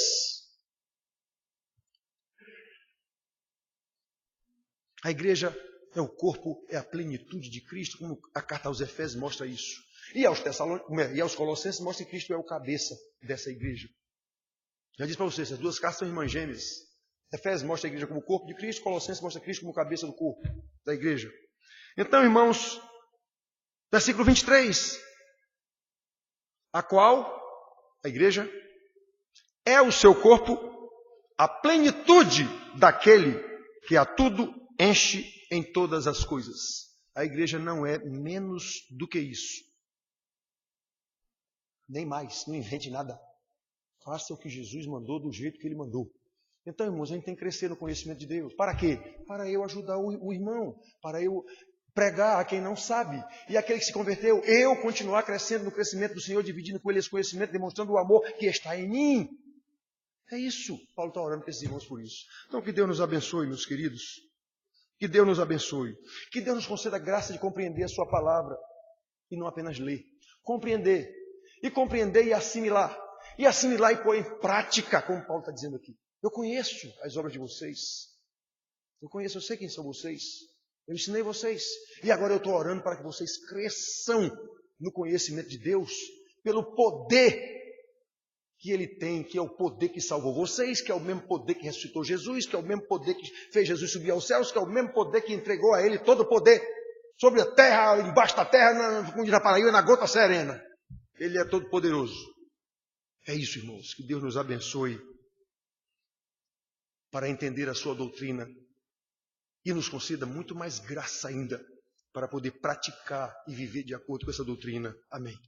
A igreja é o corpo, é a plenitude de Cristo, como a carta aos Efésios mostra isso. E aos Colossenses mostra que Cristo é o cabeça dessa igreja. Já disse para vocês, essas duas cartas são irmãs gêmeas. Efésios mostra a igreja como o corpo de Cristo, Colossenses mostra Cristo como cabeça do corpo da igreja. Então, irmãos, versículo 23. A qual, a igreja, é o seu corpo, a plenitude daquele que a tudo enche em todas as coisas. A igreja não é menos do que isso. Nem mais, não invente nada. Faça o que Jesus mandou do jeito que ele mandou. Então, irmãos, a gente tem que crescer no conhecimento de Deus. Para quê? Para eu ajudar o irmão. Para eu pregar a quem não sabe. E aquele que se converteu, eu continuar crescendo no crescimento do Senhor, dividindo com ele esse conhecimento, demonstrando o amor que está em mim. É isso. Paulo está orando para esses irmãos por isso. Então, que Deus nos abençoe, meus queridos. Que Deus nos abençoe. Que Deus nos conceda a graça de compreender a sua palavra. E não apenas ler. Compreender. E compreender e assimilar. E assimilar e pôr em prática, como Paulo está dizendo aqui. Eu conheço as obras de vocês. Eu sei quem são vocês. Eu ensinei vocês. E agora eu estou orando para que vocês cresçam no conhecimento de Deus, pelo poder que Ele tem, que é o poder que salvou vocês, que é o mesmo poder que ressuscitou Jesus, que é o mesmo poder que fez Jesus subir aos céus, que é o mesmo poder que entregou a Ele todo o poder sobre a terra, embaixo da terra, como diz na Paraíba, na gota serena. Ele é todo poderoso. É isso, irmãos, que Deus nos abençoe para entender a sua doutrina e nos conceda muito mais graça ainda para poder praticar e viver de acordo com essa doutrina. Amém.